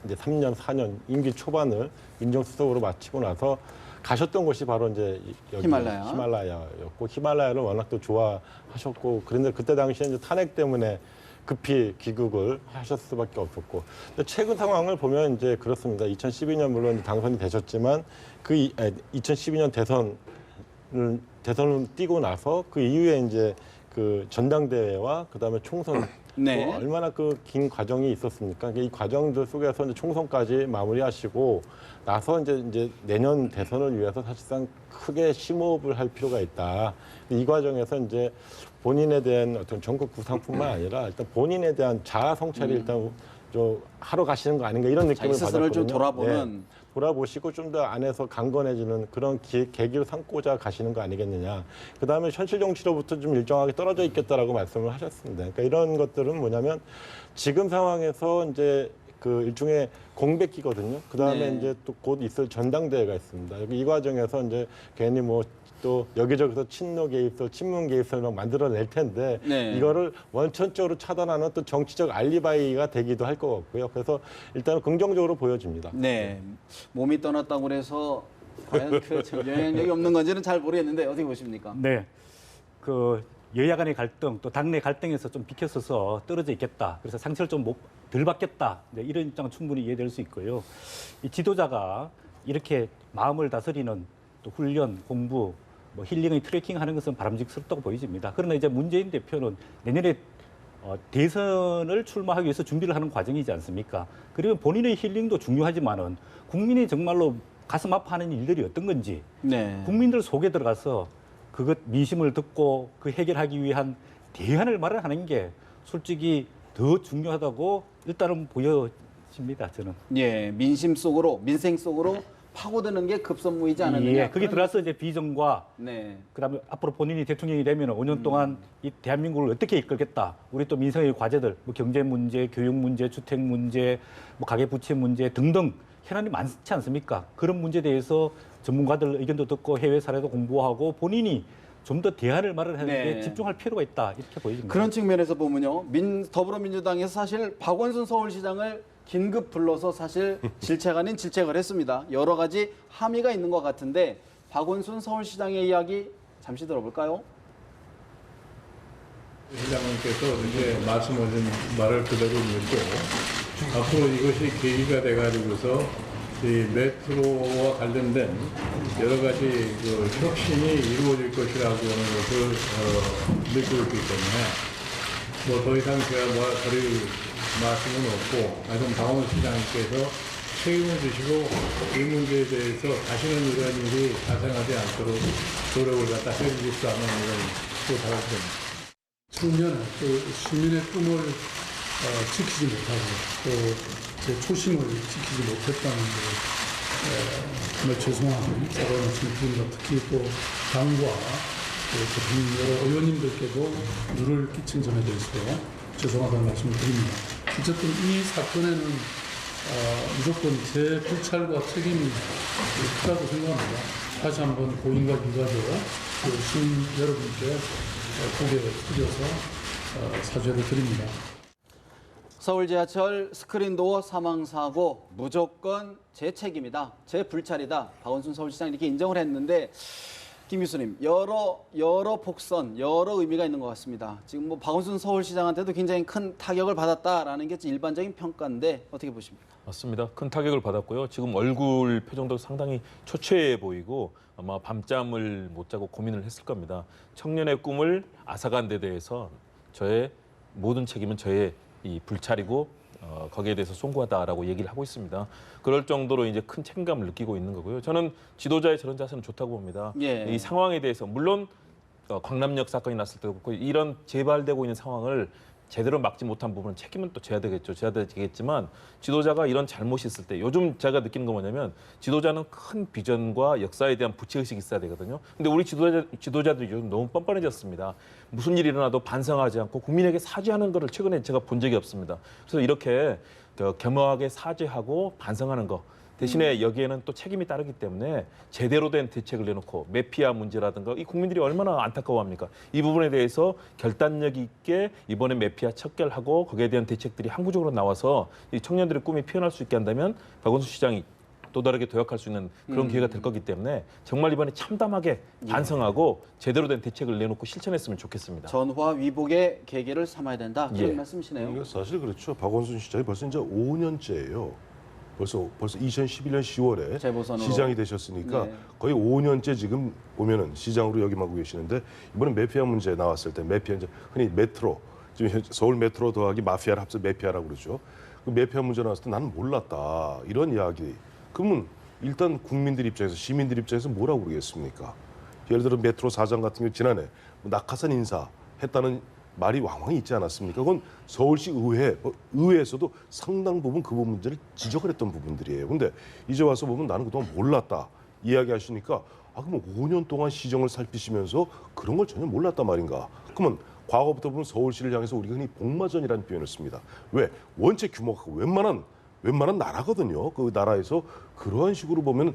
2003년, 4년 임기 초반을 민정수석으로 마치고 나서 가셨던 곳이 바로 이제 여기 히말라야였고 히말라야를 워낙 또 좋아하셨고 그런데 그때 당시에 이제 탄핵 때문에 급히 귀국을 하셨을 수밖에 없었고 근데 최근 상황을 보면 이제 그렇습니다. 2012년 물론 이제 당선이 되셨지만 2012년 대선을 뛰고 나서 그 이후에 이제 그 전당대회와 그다음에 총선 네. 또 얼마나 그 긴 과정이 있었습니까? 이 과정들 속에서 이제 총선까지 마무리하시고 나서 이제 내년 대선을 위해서 사실상 크게 심호흡을 할 필요가 있다. 이 과정에서 이제 본인에 대한 어떤 전국 구상뿐만 아니라 일단 본인에 대한 자아 성찰이 일단 좀 하러 가시는 거 아닌가 이런 느낌을 자기 스스로를 받았거든요. 좀 돌아보는. 네. 돌아보시고 좀 더 안에서 강건해지는 그런 계기를 삼고자 가시는 거 아니겠느냐. 그다음에 현실 정치로부터 좀 일정하게 떨어져 있겠다라고 말씀을 하셨습니다. 그러니까 이런 것들은 뭐냐면 지금 상황에서 이제 그 일종의 공백기거든요. 그다음에 네. 이제 또 곧 있을 전당대회가 있습니다. 이 과정에서 이제 괜히 뭐 또 여기저기서 친노 개입설, 친문 개입설 막 만들어낼 텐데 네. 이거를 원천적으로 차단하는 또 정치적 알리바이가 되기도 할 것 같고요. 그래서 일단은 긍정적으로 보여집니다. 네. 몸이 떠났다고 해서 과연 그 영향력이 없는 건지는 잘 모르겠는데 어떻게 보십니까? 네. 그 여야 간의 갈등 또 당내 갈등에서 좀 비켜서서 떨어져 있겠다. 그래서 상처를 좀 덜 받겠다. 네, 이런 입장은 충분히 이해될 수 있고요. 이 지도자가 이렇게 마음을 다스리는 또 훈련, 공부, 뭐 힐링의 트래킹 하는 것은 바람직스럽다고 보여집니다. 그러나 이제 문재인 대표는 내년에 대선을 출마하기 위해서 준비를 하는 과정이지 않습니까? 그리고 본인의 힐링도 중요하지만은 국민이 정말로 가슴 아파하는 일들이 어떤 건지 네. 국민들 속에 들어가서 그것 민심을 듣고 그 해결하기 위한 대안을 마련하는 게 솔직히 더 중요하다고 일단은 보여집니다. 저는. 예, 민심 속으로, 민생 속으로 파고드는 게 급선무이지 않았느냐. 예, 거기 그런- 들어가서 이제 비전과 네. 그다음에 앞으로 본인이 대통령이 되면 5년 동안 이 대한민국을 어떻게 이끌겠다. 우리 또 민생의 과제들, 뭐 경제 문제, 교육 문제, 주택 문제, 뭐 가계 부채 문제 등등 현안이 많지 않습니까? 그런 문제에 대해서 전문가들 의견도 듣고 해외 사례도 공부하고 본인이 좀 더 대안을 마련하는 네. 데 집중할 필요가 있다. 이렇게 보여집니다. 그런 측면에서 보면요. 더불어민주당에서 사실 박원순 서울시장을 긴급 불러서 사실 질책 아닌 질책을 했습니다. 여러 가지 함의가 있는 것 같은데 박원순 서울시장의 이야기 잠시 들어볼까요? 시장님께서 이제 말씀하신 말을 그대로 믿고 앞으로 이것이 계기가 돼가지고서 이 메트로와 관련된 여러 가지 그 혁신이 이루어질 것이라고 하는 것을 믿고 있기 때문에 뭐 더 이상 제가 뭐 드릴 말씀은 없고 하여튼 박원순 시장님께서 책임을 지시고 이 문제에 대해서 다시는 이런 일이 발생하지 않도록 노력을 갖다 해주실 수 있는 이런 부탁드립니다. 청년, 또 시민의 꿈을 지키지 못하고 또 제 초심을 지키지 못했다는 게 정말 죄송한 그런 질문과 특히 또 당과 여러 의원님들께도 누를 끼친 점에 대해서 죄송하다는 말씀을 드립니다. 어쨌든 이 사건에는 무조건 제 불찰과 책임이 크다고 생각합니다. 다시 한번 고인과 유가족, 시민 여러분께 고개를 숙여서 사죄를 드립니다. 서울 지하철 스크린도어 사망 사고 무조건 제 책임이다, 제 불찰이다. 박원순 서울시장이 이렇게 인정을 했는데 김 교수님, 여러 폭선, 여러 의미가 있는 것 같습니다. 지금 뭐 박원순 서울시장한테도 굉장히 큰 타격을 받았다라는 게 일반적인 평가인데 어떻게 보십니까? 맞습니다. 큰 타격을 받았고요. 지금 얼굴 표정도 상당히 초췌해 보이고 아마 밤잠을 못 자고 고민을 했을 겁니다. 청년의 꿈을 앗아간 데 대해서 저의 모든 책임은 저의 이 불찰이고 거기에 대해서 송구하다라고 얘기를 하고 있습니다. 그럴 정도로 이제 큰 책임감을 느끼고 있는 거고요. 저는 지도자의 저런 자세는 좋다고 봅니다. 예. 이 상황에 대해서 물론 광남역 사건이 났을 때도 그렇고 이런 재발되고 있는 상황을 제대로 막지 못한 부분은 책임은 또 져야 되겠죠. 져야 되겠지만 지도자가 이런 잘못이 있을 때 요즘 제가 느끼는 건 뭐냐면 지도자는 큰 비전과 역사에 대한 부채의식이 있어야 되거든요. 근데 우리 지도자들이 요즘 너무 뻔뻔해졌습니다. 무슨 일이 일어나도 반성하지 않고 국민에게 사죄하는 거를 최근에 제가 본 적이 없습니다. 그래서 이렇게 겸허하게 사죄하고 반성하는 거 대신에 여기에는 또 책임이 따르기 때문에 제대로 된 대책을 내놓고 메피아 문제라든가 이 국민들이 얼마나 안타까워합니까? 이 부분에 대해서 결단력 있게 이번에 메피아 척결하고 거기에 대한 대책들이 항구적으로 나와서 이 청년들의 꿈이 피어날 수 있게 한다면 박원순 시장이 또 다르게 도약할 수 있는 그런 기회가 될 거기 때문에 정말 이번에 참담하게 반성하고 제대로 된 대책을 내놓고 실천했으면 좋겠습니다. 전화 위복의 계기를 삼아야 된다. 그런 말씀이시네요. 이거 사실 그렇죠. 박원순 시장이 벌써 이제 5년째예요. 벌써 2011년 10월에 재보선으로. 시장이 되셨으니까 네. 거의 5년째 지금 보면은 시장으로 역임하고 계시는데 이번에 메피아 문제 나왔을 때 메피아 이제 흔히 메트로 지금 서울 메트로 더하기 마피아를 합쳐 메피아라고 그러죠. 그 메피아 문제 나왔을 때 나는 몰랐다 이런 이야기. 그러면 일단 국민들 입장에서 시민들 입장에서 뭐라고 그러겠습니까? 예를 들어 메트로 사장 같은 경우 지난해 낙하산 인사했다는 말이 왕왕 있지 않았습니까? 그건 서울시 의회에서도 상당 부분 그 부분 문제를 지적을 했던 부분들이에요. 근데 이제 와서 보면 나는 그동안 몰랐다 이야기하시니까 그러면 5년 동안 시정을 살피시면서 그런 걸 전혀 몰랐단 말인가? 그러면 과거부터 보면 서울시를 향해서 우리가 흔히 복마전이라는 표현을 씁니다. 왜? 원체 규모가 웬만한 나라거든요. 그 나라에서 그러한 식으로 보면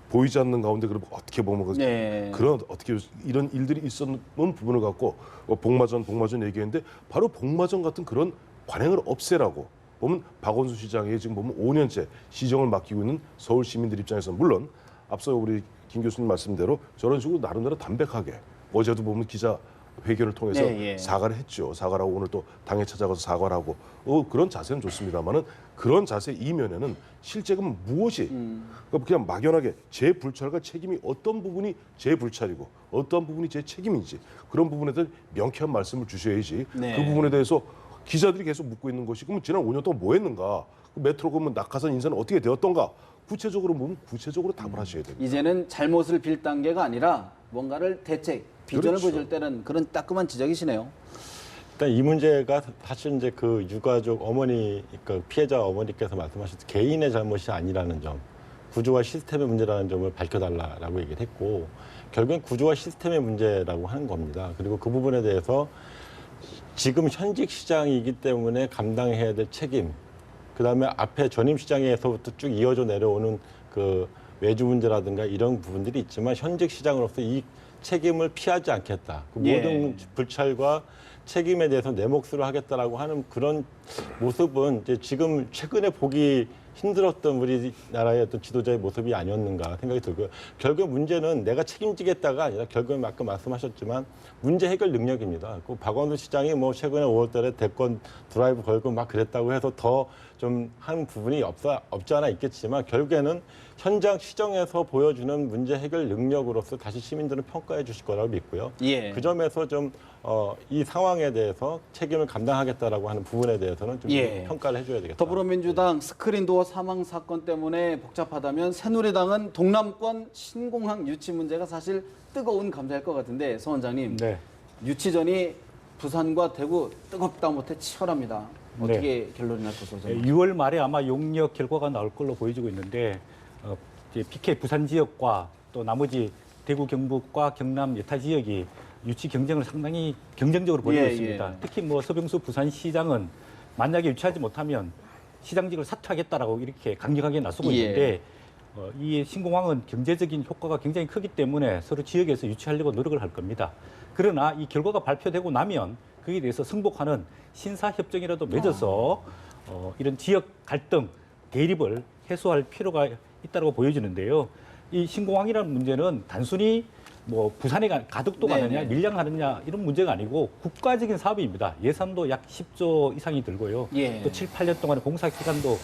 보이지 않는 가운데 그럼 어떻게 보면 네. 그런 어떻게 이런 일들이 있었는 부분을 갖고 복마전 얘기했는데 바로 복마전 같은 그런 관행을 없애라고 보면 박원순 시장이 지금 보면 5년째 시정을 맡기고 있는 서울 시민들 입장에서 물론 앞서 우리 김 교수님 말씀대로 저런 식으로 나름대로 담백하게 어제도 보면 기자 회견을 통해서 네, 예. 사과를 했죠. 사과를 하고 오늘 또 당에 찾아가서 사과를 하고 그런 자세는 좋습니다만은 그런 자세 이면에는 실제는 무엇이 그러니까 그냥 막연하게 제 불찰과 책임이 어떤 부분이 제 불찰이고 어떤 부분이 제 책임인지 그런 부분에 대해 명쾌한 말씀을 주셔야지 네. 그 부분에 대해서 기자들이 계속 묻고 있는 것이 그러면 지난 5년 동안 뭐 했는가 그 메트로 그러면 낙하산 인사는 어떻게 되었던가 구체적으로 보면 구체적으로 답을 하셔야 됩니다. 이제는 잘못을 빌 단계가 아니라 뭔가를 비전을 그렇죠. 보여줄 때는 그런 따끔한 지적이시네요. 일단 이 문제가 사실 이제 그 유가족 어머니, 그 피해자 어머니께서 말씀하신 개인의 잘못이 아니라는 점, 구조와 시스템의 문제라는 점을 밝혀달라라고 얘기를 했고, 결국엔 구조와 시스템의 문제라고 하는 겁니다. 그리고 그 부분에 대해서 지금 현직 시장이기 때문에 감당해야 될 책임, 그 다음에 앞에 전임 시장에서부터 쭉 이어져 내려오는 그 외주 문제라든가 이런 부분들이 있지만 현직 시장으로서 이 책임을 피하지 않겠다. 그 예. 모든 불찰과 책임에 대해서 내 몫으로 하겠다라고 하는 그런 모습은 이제 지금 최근에 보기 힘들었던 우리나라의 어떤 지도자의 모습이 아니었는가 생각이 들고요. 결국 문제는 내가 책임지겠다가 아니라 결국엔 아까 말씀하셨지만 문제 해결 능력입니다. 그 박원순 시장이 뭐 최근에 5월달에 대권 드라이브 걸고 막 그랬다고 해서 더 좀 한 부분이 없지 않아 있겠지만 결국에는 현장 시정에서 보여주는 문제 해결 능력으로서 다시 시민들은 평가해 주실 거라고 믿고요. 예. 그 점에서 좀 이 상황에 대해서 책임을 감당하겠다라고 하는 부분에 대해서는 좀 예. 평가를 해줘야 되겠다. 더불어민주당 스크린도어 사망 사건 때문에 복잡하다면 새누리당은 동남권 신공항 유치 문제가 사실 뜨거운 감자일 것 같은데 서 원장님 네. 유치전이 부산과 대구 뜨겁다 못해 치열합니다. 어떻게 결론이 날 것으로 생각하세요? 6월 말에 아마 용역 결과가 나올 걸로 보여지고 있는데 이제 PK 부산 지역과 또 나머지 대구 경북과 경남 여타 지역이 유치 경쟁을 상당히 경쟁적으로 벌이고 예, 있습니다. 예. 특히 뭐 서병수 부산시장은 만약에 유치하지 못하면 시장직을 사퇴하겠다라고 이렇게 강력하게 나서고 예. 있는데 이 신공항은 경제적인 효과가 굉장히 크기 때문에 서로 지역에서 유치하려고 노력을 할 겁니다. 그러나 이 결과가 발표되고 나면 거기에 대해서 승복하는 신사협정이라도 맺어서 이런 지역 갈등, 대립을 해소할 필요가 있다고 보여지는데요. 이 신공항이라는 문제는 단순히 뭐 부산에 가덕도 가느냐, 밀양하느냐 이런 문제가 아니고 국가적인 사업입니다. 예산도 약 10조 이상이 들고요. 예. 또 7, 8년 동안의 공사 기간도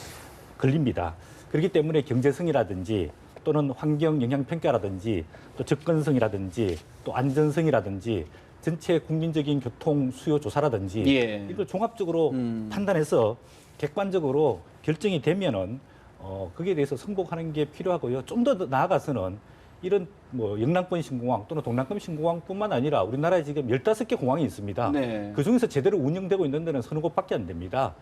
걸립니다. 그렇기 때문에 경제성이라든지 또는 환경 영향 평가라든지 또 접근성이라든지 또 안전성이라든지 전체 국민적인 교통 수요 조사라든지 예. 이걸 종합적으로 판단해서 객관적으로 결정이 되면은 거기에 대해서 승복하는 게 필요하고요. 좀 더 나아가서는 이런 뭐 영남권 신공항 또는 동남권 신공항뿐만 아니라 우리나라에 지금 15개 공항이 있습니다. 네. 그중에서 제대로 운영되고 있는 데는 서너 곳밖에 안 됩니다.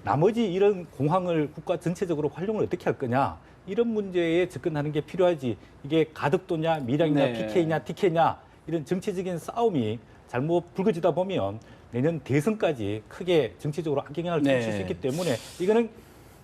나머지 이런 공항을 국가 전체적으로 활용을 어떻게 할 거냐 이런 문제에 접근하는 게 필요하지 이게 가덕도냐 밀양이냐 네. PK냐 TK냐 이런 정치적인 싸움이 잘못 불거지다 보면 내년 대선까지 크게 정치적으로 악영향을 네. 끼칠 수 있기 때문에 이거는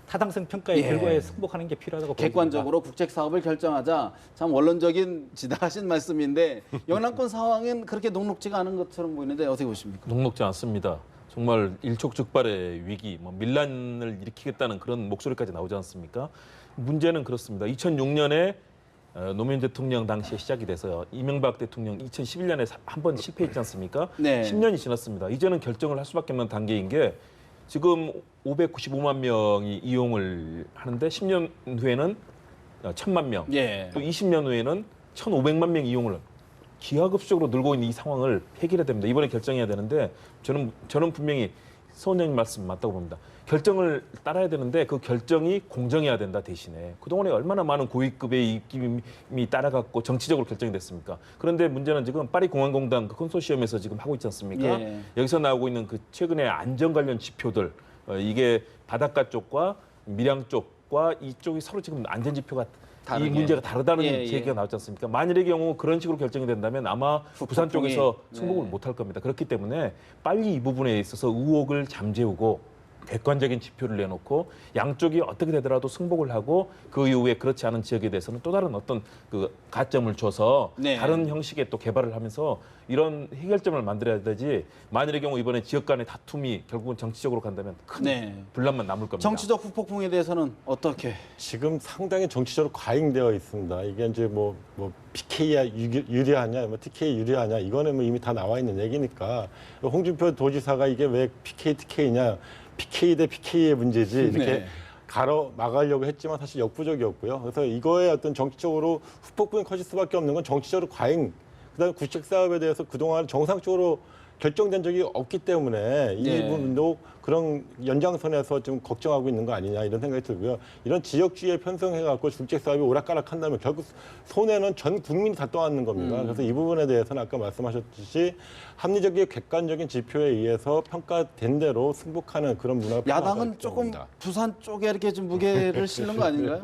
타당성 평가의 예. 결과에 승복하는 게 필요하다고 보입니다. 객관적으로 국책 사업을 결정하자 참 원론적인 지나가신 말씀인데 영남권 상황은 그렇게 녹록지가 않은 것처럼 보이는데 어떻게 보십니까? 녹록지 않습니다. 정말 일촉즉발의 위기, 뭐 밀란을 일으키겠다는 그런 목소리까지 나오지 않습니까? 문제는 그렇습니다. 2006년에 노무현 대통령 당시에 시작이 돼서요. 이명박 대통령 2011년에 한 번 실패했지 않습니까? 네. 10년이 지났습니다. 이제는 결정을 할 수밖에 없는 단계인 게 지금 595만 명이 이용을 하는데 10년 후에는 1,000만 명, 예. 또 20년 후에는 1,500만 명이 이용을 기하급수적으로 늘고 있는 이 상황을 해결해야 됩니다. 이번에 결정해야 되는데 저는 분명히 서 원장님 말씀 맞다고 봅니다. 결정을 따라야 되는데 그 결정이 공정해야 된다 대신에 그동안에 얼마나 많은 고위급의 입김이 따라갔고 정치적으로 결정이 됐습니까? 그런데 문제는 지금 파리공항공단 그 컨소시엄에서 지금 하고 있지 않습니까? 예. 여기서 나오고 있는 그 최근에 안전 관련 지표들 이게 바닷가 쪽과 밀양 쪽과 이쪽이 서로 지금 안전 지표가 다르게. 이 문제가 다르다는 예, 예. 얘기가 나왔지 않습니까? 만일의 경우 그런 식으로 결정이 된다면 아마 부산 북폭풍이, 쪽에서 네. 승복을 못할 겁니다. 그렇기 때문에 빨리 이 부분에 있어서 의혹을 잠재우고 객관적인 지표를 내놓고 양쪽이 어떻게 되더라도 승복을 하고 그 이후에 그렇지 않은 지역에 대해서는 또 다른 어떤 그 가점을 줘서 네. 다른 형식의 또 개발을 하면서 이런 해결점을 만들어야 되지 만일의 경우 이번에 지역 간의 다툼이 결국은 정치적으로 간다면 큰 네. 분란만 남을 겁니다. 정치적 후폭풍에 대해서는 어떻게? 지금 상당히 정치적으로 과잉되어 있습니다. 이게 이제 뭐 PK야 유리하냐, 뭐 TK 유리하냐, 이거는 뭐 이미 다 나와 있는 얘기니까 홍준표 도지사가 이게 왜 PK, TK냐, PK 대 PK의 문제지 이렇게 네. 가로 막으려고 했지만 사실 역부족이었고요. 그래서 이거에 어떤 정치적으로 후폭풍이 커질 수밖에 없는 건 정치적으로 과잉. 그다음에 구책 사업에 대해서 그동안 정상적으로 결정된 적이 없기 때문에 이 네. 부분도 그런 연장선에서 좀 걱정하고 있는 거 아니냐 이런 생각이 들고요. 이런 지역주의에 편성해갖고 국책 사업이 오락가락한다면 결국 손해는 전 국민이 다 떠안는 겁니다. 그래서 이 부분에 대해서는 아까 말씀하셨듯이 합리적이고 객관적인 지표에 의해서 평가된 대로 승복하는 그런 문화가 야당은 조금 필요하다. 부산 쪽에 이렇게 좀 무게를 실는 거 아닌가요?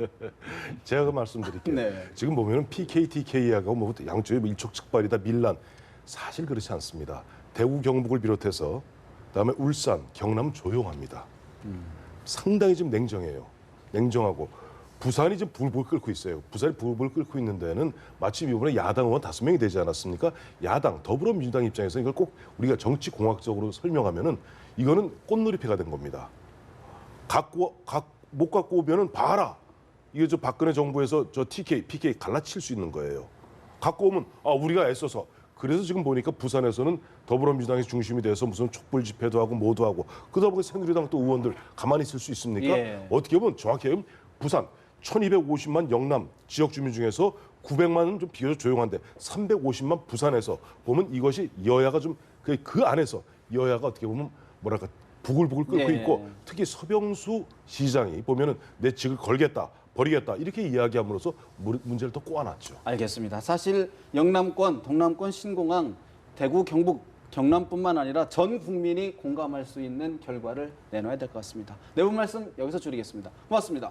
제가 그 말씀드릴게요. 네. 지금 보면은 PK, TK하고 뭐 양쪽에 일촉즉발이다 밀란 사실 그렇지 않습니다. 대구 경북을 비롯해서 그다음에 울산, 경남 조용합니다. 상당히 좀 냉정해요. 냉정하고 부산이 지금 불불 끓고 있어요. 부산이 불불 끓고 있는 데는 마침 이번에 야당 의원 5명이 되지 않았습니까? 야당 더불어민주당 입장에서 이걸 꼭 우리가 정치공학적으로 설명하면은 이거는 꽃놀이패가 된 겁니다. 못 갖고 오면은 봐라. 이게 저 박근혜 정부에서 저 TK, PK 갈라칠 수 있는 거예요. 갖고 오면 우리가 애써서 그래서 지금 보니까 부산에서는 더불어민주당이 중심이 돼서 무슨 촛불 집회도 하고 뭐도 하고 그러다 보니 새누리당 또 의원들 가만히 있을 수 있습니까? 예. 어떻게 보면 정확히 하면 부산 1250만 영남 지역 주민 중에서 900만은 좀 비교적 조용한데 350만 부산에서 보면 이것이 여야가 좀 그 안에서 여야가 어떻게 보면 뭐랄까 부글부글 끓고 예. 있고 특히 서병수 시장이 보면은 내 직을 걸겠다. 버리겠다 이렇게 이야기함으로써 문제를 더 꼬아놨죠. 알겠습니다. 사실 영남권, 동남권 신공항, 대구, 경북, 경남뿐만 아니라 전 국민이 공감할 수 있는 결과를 내놔야 될 것 같습니다. 네 분 말씀 여기서 줄이겠습니다. 고맙습니다.